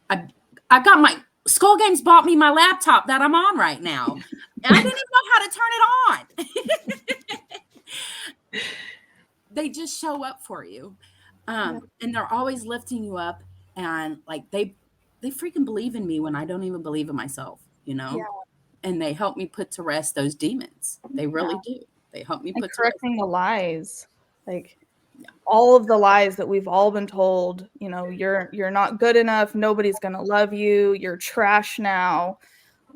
I got my Skull Games bought me my laptop that I'm on right now. And I didn't even know how to turn it on. They just show up for you. And they're always lifting you up, and like they freaking believe in me when I don't even believe in myself, and they help me put to rest those demons. They really do. They help me put correcting the lies, like all of the lies that we've all been told. You're not good enough. Nobody's going to love you. You're trash now.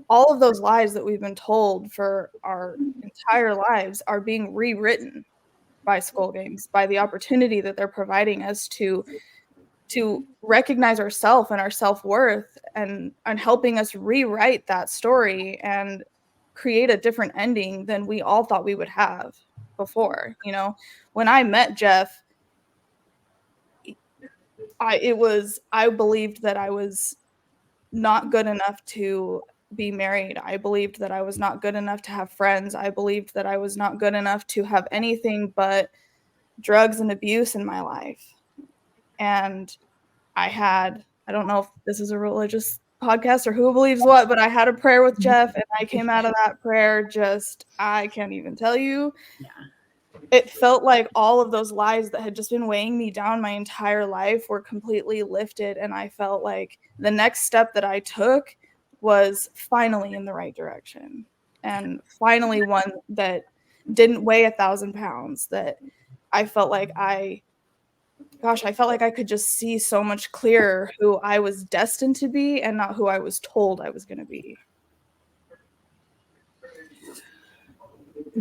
All of those lies that we've been told for our entire lives are being rewritten by Skull Games, by the opportunity that they're providing us to recognize ourselves and our self-worth, and helping us rewrite that story and create a different ending than we all thought we would have before. When I met Jeff, I believed that I was not good enough to be married. I believed that I was not good enough to have friends. I believed that I was not good enough to have anything but drugs and abuse in my life. And I don't know if this is a religious podcast or who believes what, but I had a prayer with Jeff, and I came out of that prayer I can't even tell you. Yeah. It felt like all of those lies that had just been weighing me down my entire life were completely lifted. And I felt like the next step that I took was finally in the right direction, and finally one that didn't weigh 1,000 pounds, that I felt like I could just see so much clearer who I was destined to be and not who I was told I was going to be.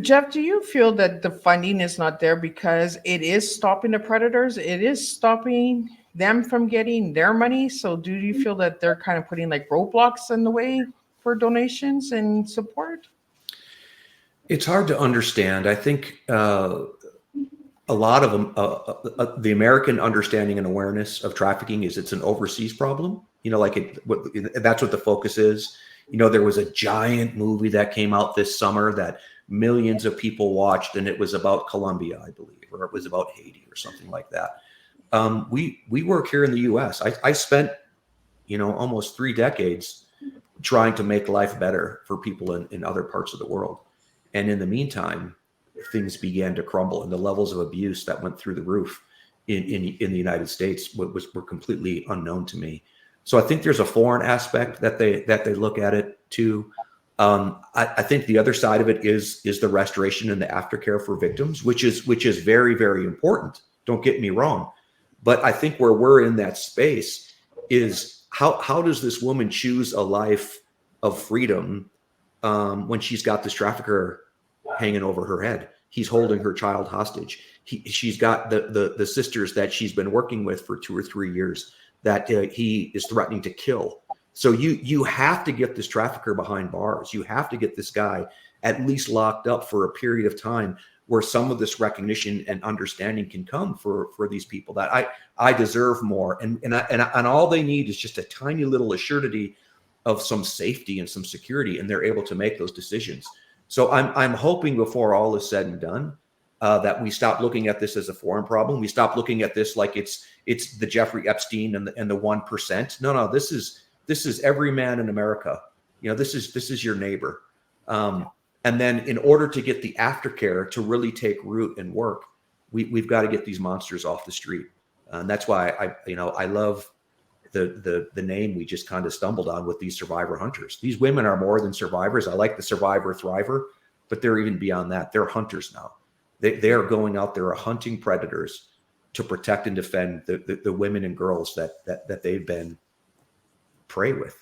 Jeff, do you feel that the funding is not there because it is stopping the predators? It is stopping them from getting their money. So do you feel that they're kind of putting like roadblocks in the way for donations and support? It's hard to understand. I think a lot of them, the American understanding and awareness of trafficking is it's an overseas problem. That's what the focus is. There was a giant movie that came out this summer that millions of people watched, and it was about Colombia, I believe, or it was about Haiti or something like that. We work here in the U.S. I spent, almost 3 decades trying to make life better for people in other parts of the world. And in the meantime, things began to crumble, and the levels of abuse that went through the roof in the United States were completely unknown to me. So I think there's a foreign aspect that they look at it too. I think the other side of it is the restoration and the aftercare for victims, which is very, very important. Don't get me wrong, but I think where we're in that space is how does this woman choose a life of freedom when she's got this trafficker hanging over her head? He's holding her child hostage. She's got the sisters that she's been working with for 2 or 3 years that he is threatening to kill. So you have to get this trafficker behind bars. You have to get this guy at least locked up for a period of time where some of this recognition and understanding can come for these people that I deserve more. And all they need is just a tiny little assurity of some safety and some security, and they're able to make those decisions. So I'm hoping before all is said and done, that we stop looking at this as a foreign problem. We stop looking at this like it's the Jeffrey Epstein and the 1%. No, this is every man in America. This is your neighbor. And then in order to get the aftercare to really take root and work, we've got to get these monsters off the street. And that's why I love the name we just kind of stumbled on with these survivor hunters. These women are more than survivors. I like the survivor thriver, but they're even beyond that. They're hunters now. They are going out there hunting predators to protect and defend the women and girls that they've been prey with.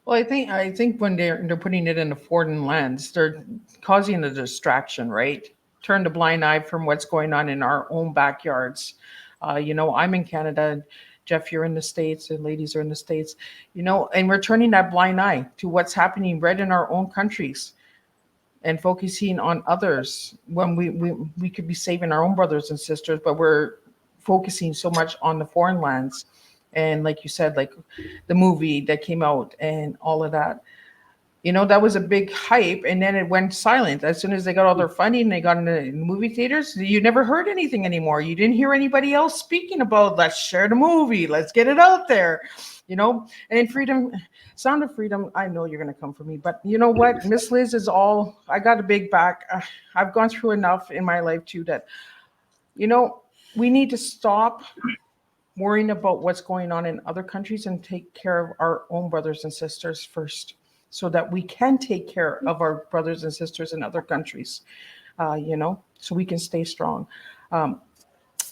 Well, I think when they're putting it in a foreign lens, they're causing a distraction, right? Turn the blind eye from what's going on in our own backyards. I'm in Canada. Jeff, you're in the States, and ladies are in the States. And we're turning that blind eye to what's happening right in our own countries, and focusing on others when we could be saving our own brothers and sisters, but we're focusing so much on the foreign lands. And like you said, like the movie that came out and all of that, that was a big hype, and then it went silent. As soon as they got all their funding, they got into movie theaters, you never heard anything anymore. You didn't hear anybody else speaking about, let's share the movie, let's get it out there, and in Freedom, Sound of Freedom, I know you're going to come for me, but you know what? Miss Liz I got a big back. I've gone through enough in my life too that, we need to stop worrying about what's going on in other countries and take care of our own brothers and sisters first, so that we can take care of our brothers and sisters in other countries, so we can stay strong.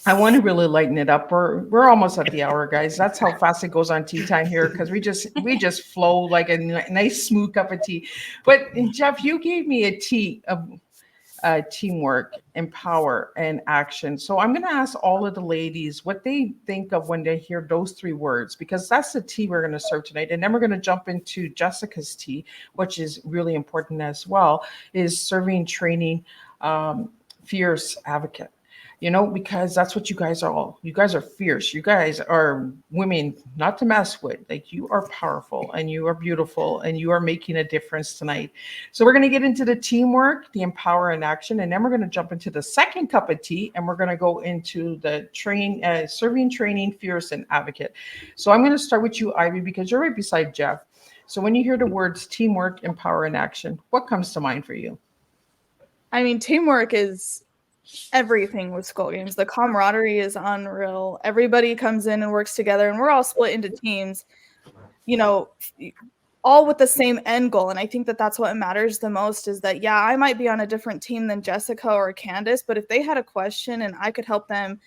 I want to really lighten it up. We're almost at the hour, guys. That's how fast it goes on Tea Time here, because we just flow like a nice smooth cup of tea. But Jeff, you gave me a T of teamwork, empower, and action. So I'm going to ask all of the ladies what they think of when they hear those three words, because that's the tea we're going to serve tonight. And then we're going to jump into Jessica's tea, which is really important as well, is serving, training, fierce advocate. Because that's what you guys are all. You guys are fierce. You guys are women not to mess with. Like, you are powerful and you are beautiful and you are making a difference tonight. So we're going to get into the teamwork, the empower and action, and then we're going to jump into the second cup of tea, and we're going to go into the serving, training, fierce, and advocate. So I'm going to start with you, Ivy, because you're right beside Jeff. So when you hear the words teamwork, empower, and action, what comes to mind for you? I mean, teamwork is everything with Skull Games. The camaraderie is unreal. Everybody comes in and works together, and we're all split into teams, all with the same end goal. And I think that that's what matters the most, is that, yeah, I might be on a different team than Jessica or Candace, but if they had a question and I could help them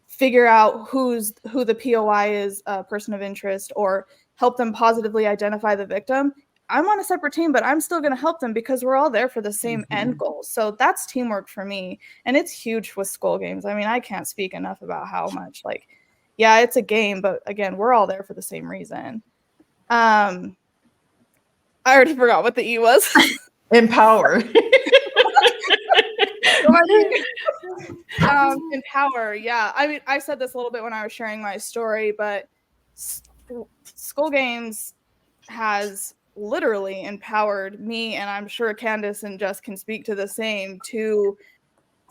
figure out who the POI is, a person of interest, or help them positively identify the victim, I'm on a separate team, but I'm still going to help them because we're all there for the same end goal. So that's teamwork for me. And it's huge with Skull Games. I mean, I can't speak enough about how much, yeah, it's a game, but again, we're all there for the same reason. I already forgot what the E was. Empower. Empower. Yeah. I mean, I said this a little bit when I was sharing my story, but Skull Games has literally empowered me, and I'm sure Candace and Jess can speak to the same, to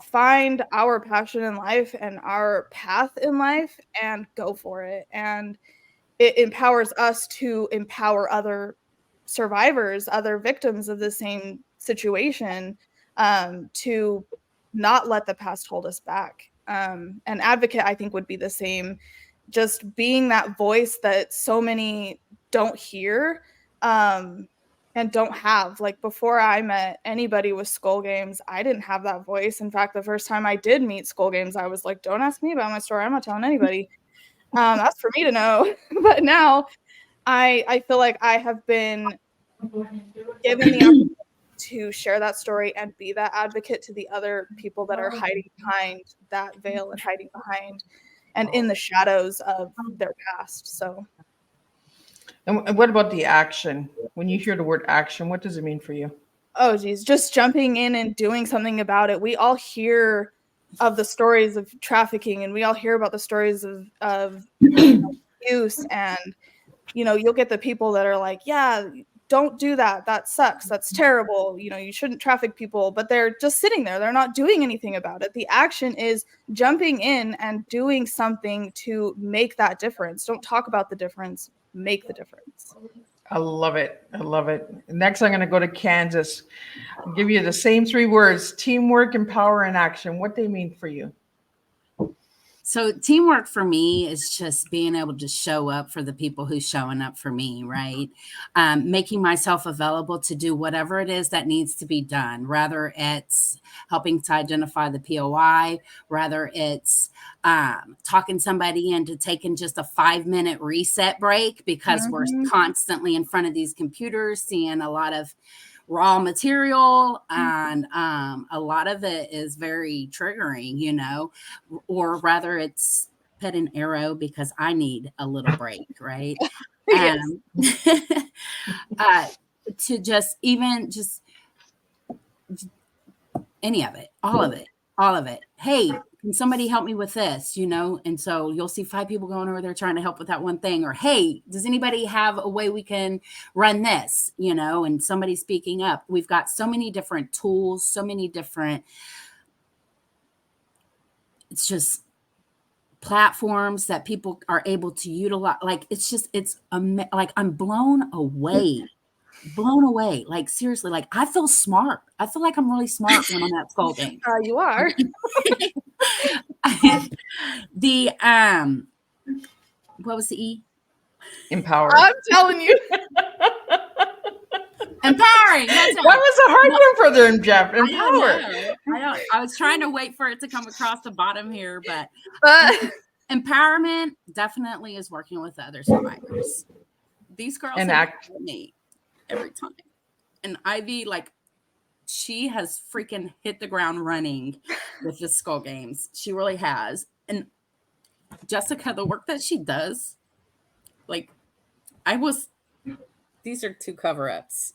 find our passion in life and our path in life and go for it. And it empowers us to empower other survivors, other victims of the same situation, to not let the past hold us back. An advocate, I think, would be the same, just being that voice that so many don't hear, and don't have. Like, before I met anybody with Skull Games, I didn't have that voice. In fact, the first time I did meet Skull Games, I was like, don't ask me about my story. I'm not telling anybody. That's for me to know. But now I feel like I have been given the opportunity to share that story and be that advocate to the other people that are hiding behind that veil and hiding behind and in the shadows of their past. So. And what about the action? When you hear the word action, what does it mean for you? Oh, geez, just jumping in and doing something about it. We all hear of the stories of trafficking, and we all hear about the stories of abuse, and you'll get the people that are like, yeah, don't do that. That sucks. That's terrible. You shouldn't traffic people, but they're just sitting there. They're not doing anything about it. The action is jumping in and doing something to make that difference. Don't talk about the difference, make the difference. I love it. I love it. Next, I'm going to go to Kansas. I'll give you the same 3 words: teamwork, empower, and action. What they mean for you? So teamwork for me is just being able to show up for the people who's showing up for me, right? Making myself available to do whatever it is that needs to be done, rather it's helping to identify the POI, rather it's talking somebody into taking just a 5-minute reset break because we're constantly in front of these computers, seeing a lot of raw material, and a lot of it is very triggering, or rather it's pet an arrow because I need a little break, right? To just any of it, all of it. Hey, can somebody help me with this? And so you'll see 5 people going over there trying to help with that one thing, or, hey, does anybody have a way we can run this? And somebody speaking up. We've got so many different tools, so many different, it's just platforms that people are able to utilize. Like, like I'm blown away. Like, seriously, like I feel smart. I feel like I'm really smart when I'm at school games. You are. The what was the E? Empower. I'm telling you. Empowering. That was a hard one for them, Jeff. Empower. I was trying to wait for it to come across the bottom here, but empowerment definitely is working with other survivors. These girls act with me every time. And Ivy, like, she has freaking hit the ground running with the skull games. She really has. And Jessica, the work that she does, like, these are 2 cover-ups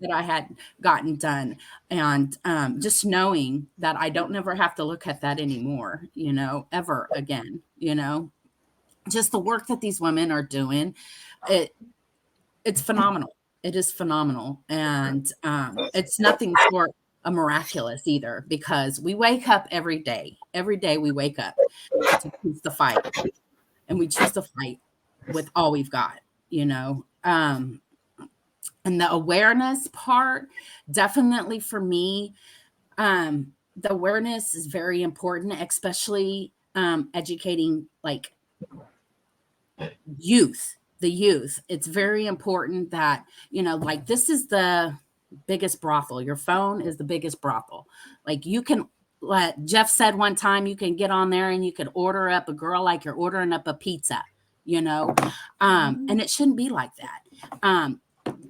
that I had gotten done. And just knowing that I don't never have to look at that anymore, ever again, just the work that these women are doing, it's phenomenal. It is phenomenal. And it's nothing short of miraculous either, because we wake up every day. Every day we wake up to choose to fight. And we choose to fight with all we've got, And the awareness part, definitely for me, the awareness is very important, especially educating like the youth. It's very important that, like, this is the biggest brothel. Your phone is the biggest brothel. Like, you can, like Jeff said one time, you can get on there and you can order up a girl like you're ordering up a pizza, and it shouldn't be like that.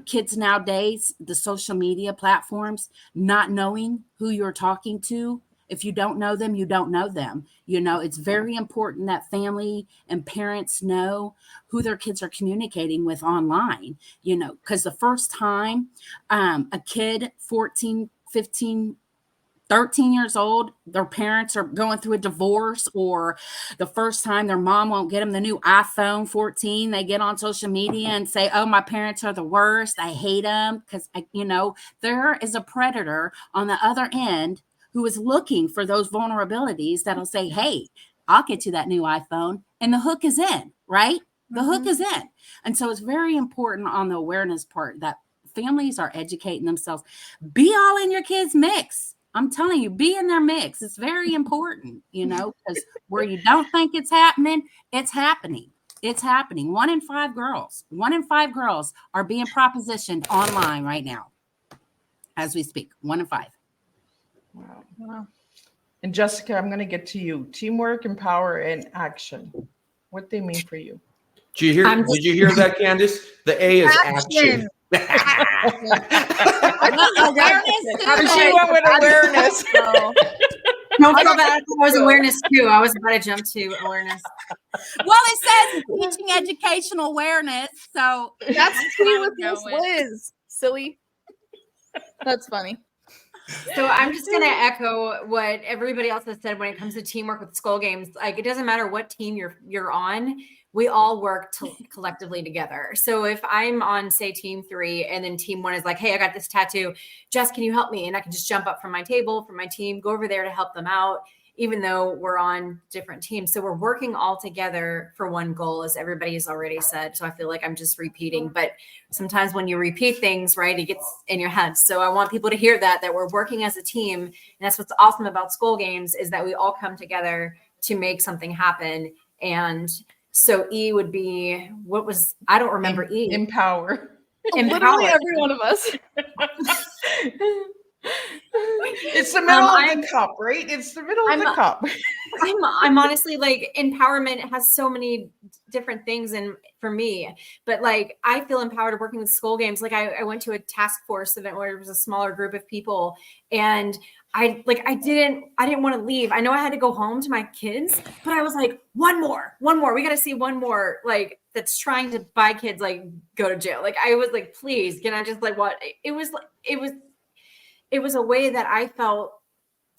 Kids nowadays, the social media platforms, not knowing who you're talking to. If you don't know them, you don't know them. It's very important that family and parents know who their kids are communicating with online, because the first time a kid, 14, 15, 13 years old, their parents are going through a divorce, or the first time their mom won't get them the new iPhone 14, they get on social media and say, oh, my parents are the worst. I hate them. Because, there is a predator on the other end who is looking for those vulnerabilities that'll say, hey, I'll get you that new iPhone. And the hook is in, right? The hook is in. And so it's very important on the awareness part that families are educating themselves. Be all in your kids' mix. I'm telling you, be in their mix. It's very important, because where you don't think it's happening, it's happening. It's happening. 1 in 5 girls are being propositioned online right now as we speak. 1 in 5. Wow. And Jessica, I'm going to get to you. Teamwork, empower, and action. What they mean for you. Did you hear that, Candace? The A is action. Awareness. She went with awareness. Don't feel bad. I was awareness too. I was about to jump to awareness. Well, it says teaching educational awareness. So that's me with Miss Liz. Silly. That's funny. So I'm just going to echo what everybody else has said when it comes to teamwork with Skull Games. Like, it doesn't matter what team you're on. We all work collectively together. So if I'm on, say, team 3, and then team 1 is like, hey, I got this tattoo. Jess, can you help me? And I can just jump up from my table, from my team, go over there to help them out, even though we're on different teams. So we're working all together for one goal, as everybody has already said. So I feel like I'm just repeating, but sometimes when you repeat things, right, it gets in your head. So I want people to hear that we're working as a team. And that's what's awesome about Skull Games, is that we all come together to make something happen. And so E would be, I don't remember E. Empower. Literally every one of us. It's the middle of the cup, right? It's the middle of the cup. I'm honestly, like, empowerment has so many different things for me, but like, I feel empowered working with Skull Games. Like, I went to a task force event where it was a smaller group of people, and I didn't want to leave. I know I had to go home to my kids, but I was like, one more, we got to see one more, like, that's trying to buy kids, like, go to jail. Like, I was like, please, can I just, like, what? It was a way that I felt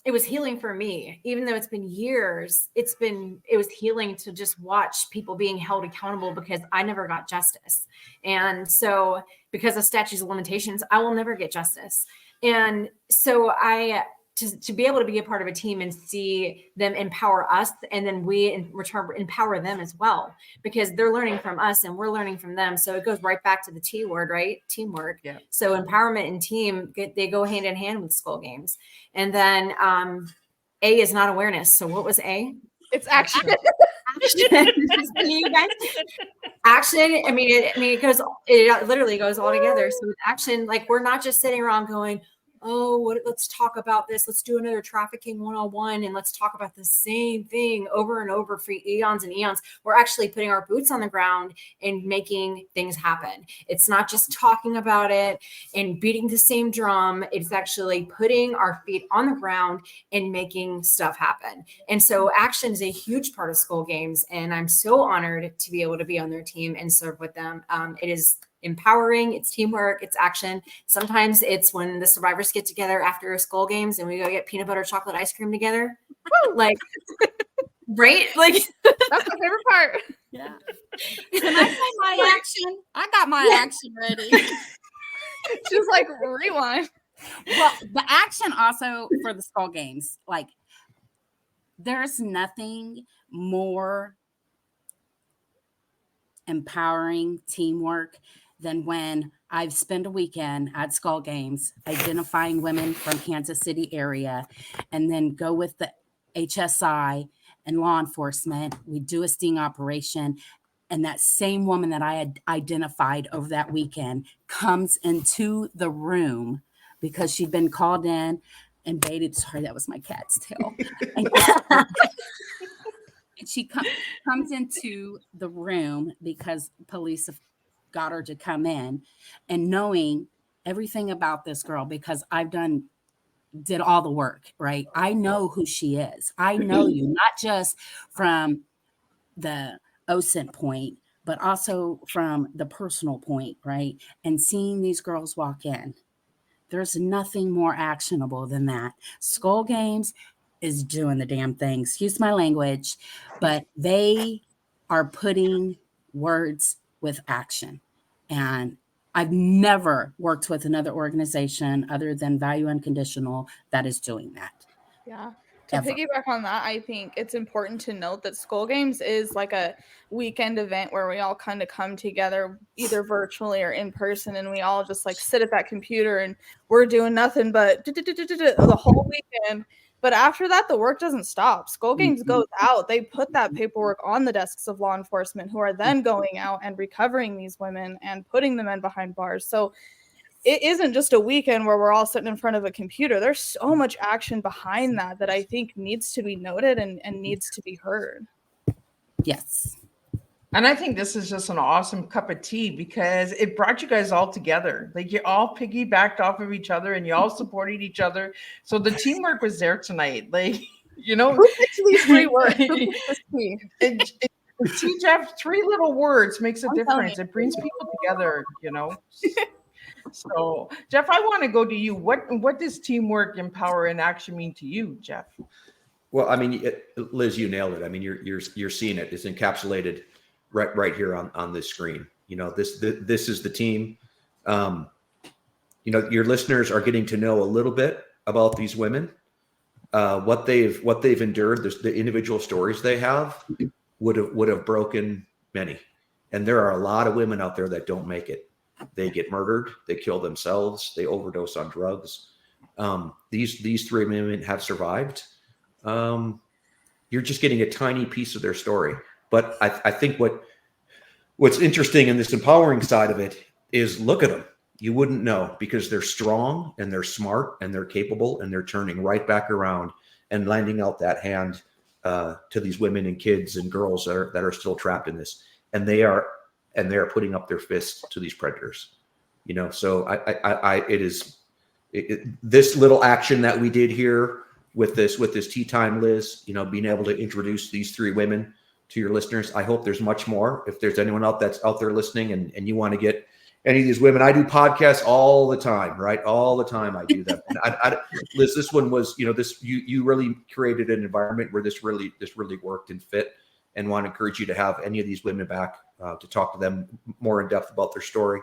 it was healing for me. Even though it's been years, it was healing to just watch people being held accountable, because I never got justice. And so, because of statutes of limitations, I will never get justice. And so to be able to be a part of a team and see them empower us, and then we in return empower them as well, because they're learning from us and we're learning from them. So it goes right back to the T word, right? Teamwork. Yeah. So empowerment and team, they go hand in hand with Skull Games. And then A is not awareness. So what was A? It's action. You guys, action. I mean, it literally goes all together. So with action, like, we're not just sitting around going, oh, let's talk about this. Let's do another trafficking 101, and let's talk about the same thing over and over for eons and eons. We're actually putting our boots on the ground and making things happen. It's not just talking about it and beating the same drum. It's actually putting our feet on the ground and making stuff happen. And so action is a huge part of Skull Games, and I'm so honored to be able to be on their team and serve with them. It is empowering, it's teamwork, it's action. Sometimes it's when the survivors get together after Skull Games and we go get peanut butter chocolate ice cream together. Like, right? Like, that's my favorite part. Yeah. Can I say my action? I got my action ready. She's like, rewind. Well, the action also for the Skull Games, like, there's nothing more empowering teamwork than when I've spent a weekend at Skull Games identifying women from Kansas City area, and then go with the HSI and law enforcement. We do a sting operation, and that same woman that I had identified over that weekend comes into the room because she'd been called in and baited. Sorry, that was my cat's tail. And she comes into the room because police have got her to come in, and knowing everything about this girl, because I've did all the work, right? I know who she is. I know you, not just from the OSINT point, but also from the personal point, right? And seeing these girls walk in, there's nothing more actionable than that. Skull Games is doing the damn thing. Excuse my language, but they are putting words with action. And I've never worked with another organization other than Value Unconditional that is doing that. Yeah. To piggyback on that, I think it's important to note that Skull Games is like a weekend event where we all kind of come together either virtually or in person, and we all just like sit at that computer and we're doing nothing but the whole weekend. But after that, the work doesn't stop. Skull Games goes out. They put that paperwork on the desks of law enforcement, who are then going out and recovering these women and putting them in behind bars. So it isn't just a weekend where we're all sitting in front of a computer. There's so much action behind that I think needs to be noted and needs to be heard. Yes. And I think this is just an awesome cup of tea because it brought you guys all together. Like, you all piggybacked off of each other and you all supported each other. So the teamwork was there tonight. Like, you know, who picks these 3 words? Jeff, 3 little words makes a difference. It brings people together, you know. So, Jeff, I want to go to you. What does teamwork, empower, and action mean to you, Jeff? Well, I mean, Liz, you nailed it. I mean, you're seeing it. It's encapsulated right here on this screen. This is the team. Your listeners are getting to know a little bit about these women, what they've endured. The individual stories they have would have broken many, and there are a lot of women out there that don't make it. They get murdered, they kill themselves, they overdose on drugs. These three women have survived. You're just getting a tiny piece of their story, but I think what's interesting in this empowering side of it is, look at them. You wouldn't know, because they're strong and they're smart and they're capable, and they're turning right back around and lending out that hand to these women and kids and girls that are still trapped in this, and they are putting up their fists to these predators. So this little action that we did here with this tea time, Liz, being able to introduce these three women to your listeners. I hope there's much more. If there's anyone that's out there listening and you want to get any of these women, I do podcasts all the time, right? All the time I do them. And Liz, this one was, you really created an environment where this really worked and fit, and want to encourage you to have any of these women back to talk to them more in depth about their story.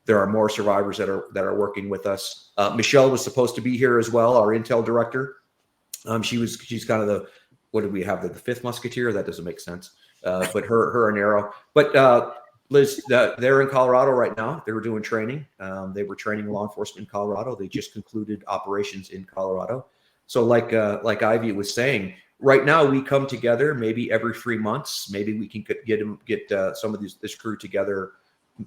There are more survivors that are working with us. Michelle was supposed to be here as well, our Intel director. She's kind of what did we have? The fifth musketeer? That doesn't make sense. But her and Arrow. But Liz, they're in Colorado right now. They were doing training. They were training law enforcement in Colorado. They just concluded operations in Colorado. So like Ivy was saying, right now we come together maybe every 3 months. Maybe we can get some of this crew together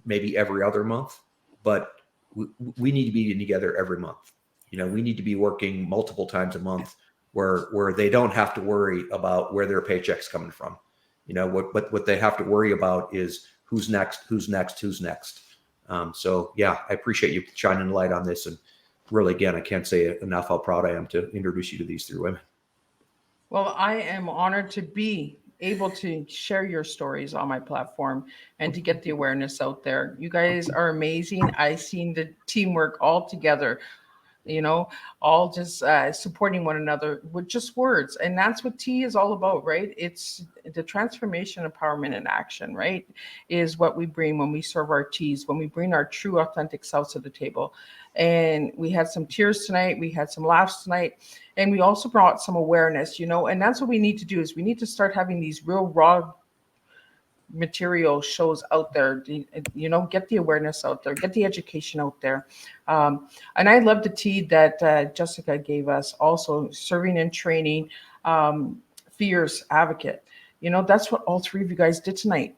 maybe every other month. But we need to be together every month. We need to be working multiple times a month where they don't have to worry about where their paycheck's coming from. What they have to worry about is who's next. So yeah, I appreciate you shining a light on this. And really, again, I can't say enough how proud I am to introduce you to these three women. Well, I am honored to be able to share your stories on my platform and to get the awareness out there. You guys are amazing. I've seen the teamwork all together, all just supporting one another with just words. And that's what tea is all about, right? It's the transformation, empowerment, and action, right? Is what we bring when we serve our teas, when we bring our true, authentic selves to the table. And we had some tears tonight. We had some laughs tonight. And we also brought some awareness, and that's what we need to do, is we need to start having these real raw material shows out there, get the awareness out there, get the education out there. And I love the tea that Jessica gave us, also serving and training, fierce advocate. That's what all three of you guys did tonight.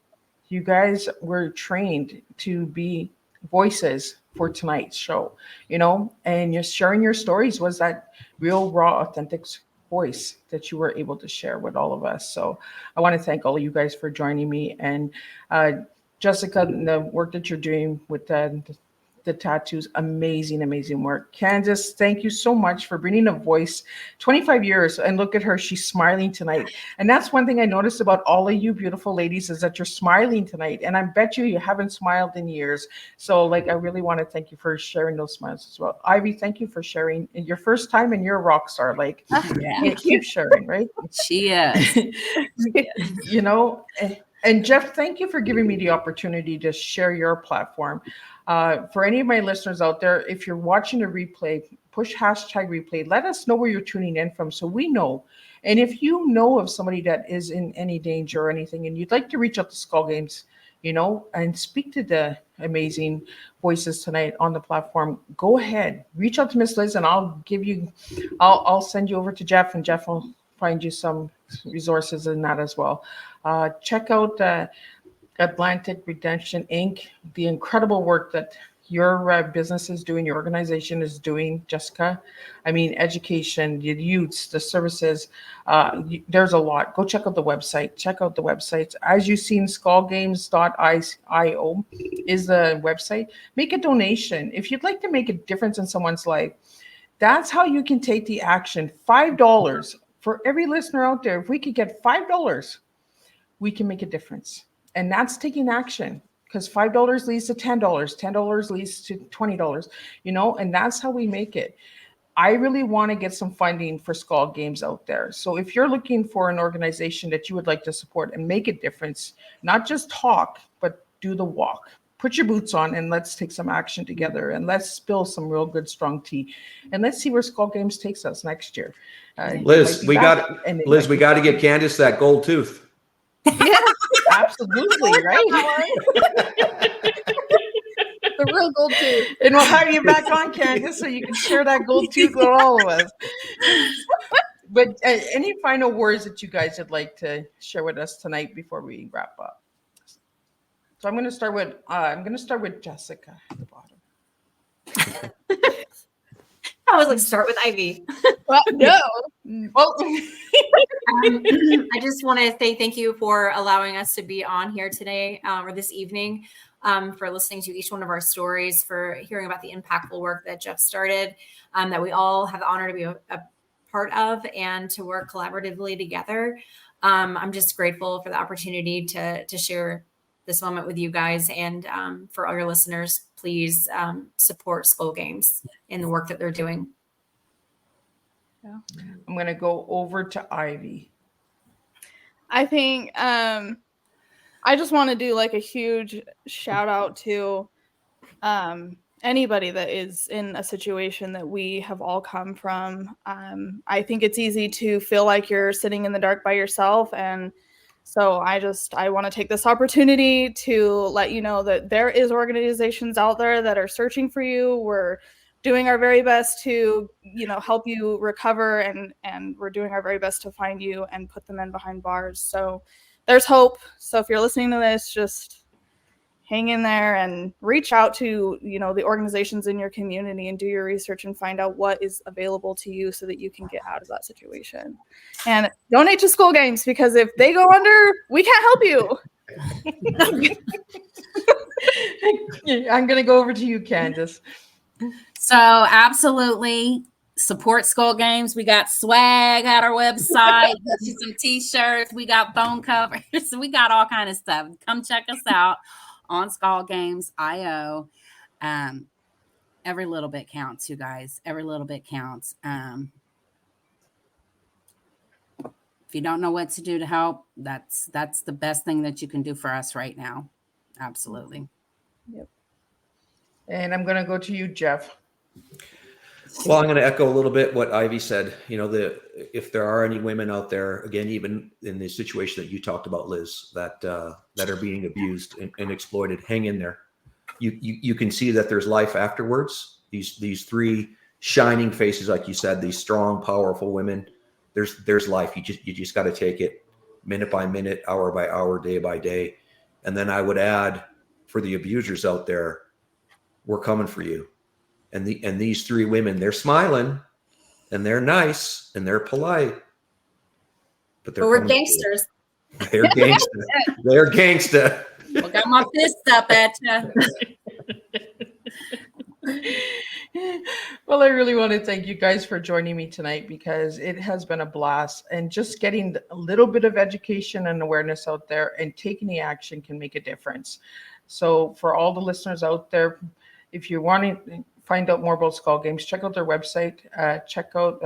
You guys were trained to be voices for tonight's show, and you're sharing your stories was that real, raw, authentic voice that you were able to share with all of us. So I want to thank all of you guys for joining me. And Jessica, the work that you're doing with the tattoos, amazing work. Candace, thank you so much for bringing a voice. 25 years, and look at her, she's smiling tonight. And that's one thing I noticed about all of you beautiful ladies, is that you're smiling tonight. And I bet you haven't smiled in years. So I really want to thank you for sharing those smiles as well. Ivy, thank you for sharing your first time, and you're a rock star. Yeah. Keep sharing, right? She is. And Jeff, thank you for giving me the opportunity to share your platform. For any of my listeners out there, if you're watching a replay, push #replay. Let us know where you're tuning in from so we know. And if you know of somebody that is in any danger or anything, and you'd like to reach out to Skull Games, and speak to the amazing voices tonight on the platform, go ahead, reach out to Miss Liz, and I'll send you over to Jeff, and Jeff will find you some resources in that as well. Check out Atlantic Redemption Inc., the incredible work that your business is doing, your organization is doing, Jessica. I mean, education, the youths, the services, there's a lot. Go check out the website. Check out the websites. As you've seen, skullgames.io is the website. Make a donation. If you'd like to make a difference in someone's life, that's how you can take the action. $5 for every listener out there. If we could get $5, we can make a difference. And that's taking action. because $5 leads to $10, $10 leads to $20, and that's how we make it. I really want to get some funding for Skull Games out there. So if you're looking for an organization that you would like to support and make a difference, not just talk, but do the walk. Put your boots on and let's take some action together, and let's spill some real good, strong tea. And let's see where Skull Games takes us next year. Liz, we got to get Candace that gold tooth. Yes, absolutely, right? The real gold tooth. And we'll have you back on, Candace, so you can share that gold tooth with all of us. But any final words that you guys would like to share with us tonight before we wrap up? So I'm going to start with Jessica at the bottom. I was like, start with Ivy. Well, no. Well, I just want to say thank you for allowing us to be on here today or this evening, for listening to each one of our stories, for hearing about the impactful work that Jeff started, that we all have the honor to be a part of and to work collaboratively together. I'm just grateful for the opportunity to share this moment with you guys, and for all your listeners, please support Skull Games in the work that they're doing. Yeah. I'm going to go over to Ivy. I think I just want to do like a huge shout out to anybody that is in a situation that we have all come from. I think it's easy to feel like you're sitting in the dark by yourself, and so I want to take this opportunity to let you know that there is organizations out there that are searching for you. We're doing our very best to, help you recover, and we're doing our very best to find you and put them in behind bars. So there's hope. So if you're listening to this, just hang in there and reach out to, the organizations in your community and do your research and find out what is available to you so that you can get out of that situation. And donate to Skull Games, because if they go under, we can't help you. I'm going to go over to you, Candace. So absolutely support Skull Games. We got swag at our website, some t-shirts, we got phone covers, we got all kind of stuff. Come check us out on Skull Games IO. Every little bit counts, you guys. Every little bit counts. If you don't know what to do to help, that's the best thing that you can do for us right now. Absolutely. Yep. And I'm going to go to you, Jeff. Well, I'm going to echo a little bit what Ivy said. If there are any women out there, again, even in the situation that you talked about, Liz, that are being abused and exploited, hang in there. You can see that there's life afterwards. These three shining faces, like you said, these strong, powerful women. There's life. You just got to take it minute by minute, hour by hour, day by day. And then I would add, for the abusers out there, we're coming for you. And these three women, they're smiling and they're nice and they're polite, but we're gangsters. They're gangster. They're gangster. I got my fist up at you. Well, I really want to thank you guys for joining me tonight, because it has been a blast, and just getting a little bit of education and awareness out there and taking the action can make a difference. So for all the listeners out there, if you want to find out more about Skull Games, check out their website, check out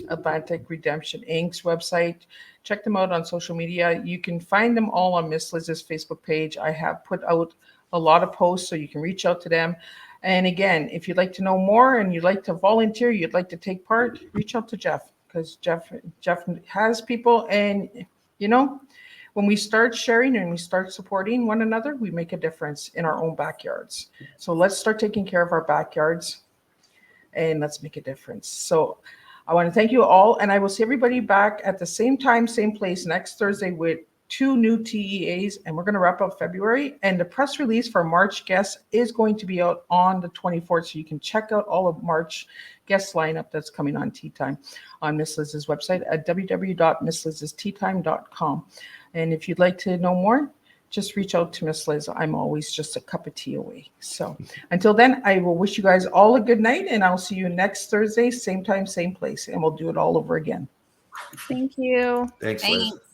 Atlantic Redemption Inc.'s website, check them out on social media. You can find them all on Miss Liz's Facebook page. I have put out a lot of posts, so you can reach out to them. And again, if you'd like to know more and you'd like to volunteer, you'd like to take part, reach out to Jeff, because Jeff has people. And, when we start sharing and we start supporting one another, we make a difference in our own backyards. So let's start taking care of our backyards and let's make a difference. So I want to thank you all, and I will see everybody back at the same time, same place next Thursday with 2 new TEAs, and we're going to wrap up February. And the press release for March guests is going to be out on the 24th, so you can check out all of March guest lineup that's coming on Teatime on Miss Liz's website at www.misslizsteatime.com. And if you'd like to know more, just reach out to Miss Liz. I'm always just a cup of tea away. So until then, I will wish you guys all a good night, and I'll see you next Thursday, same time, same place, and we'll do it all over again. Thank you. Thanks, Liz. Thanks.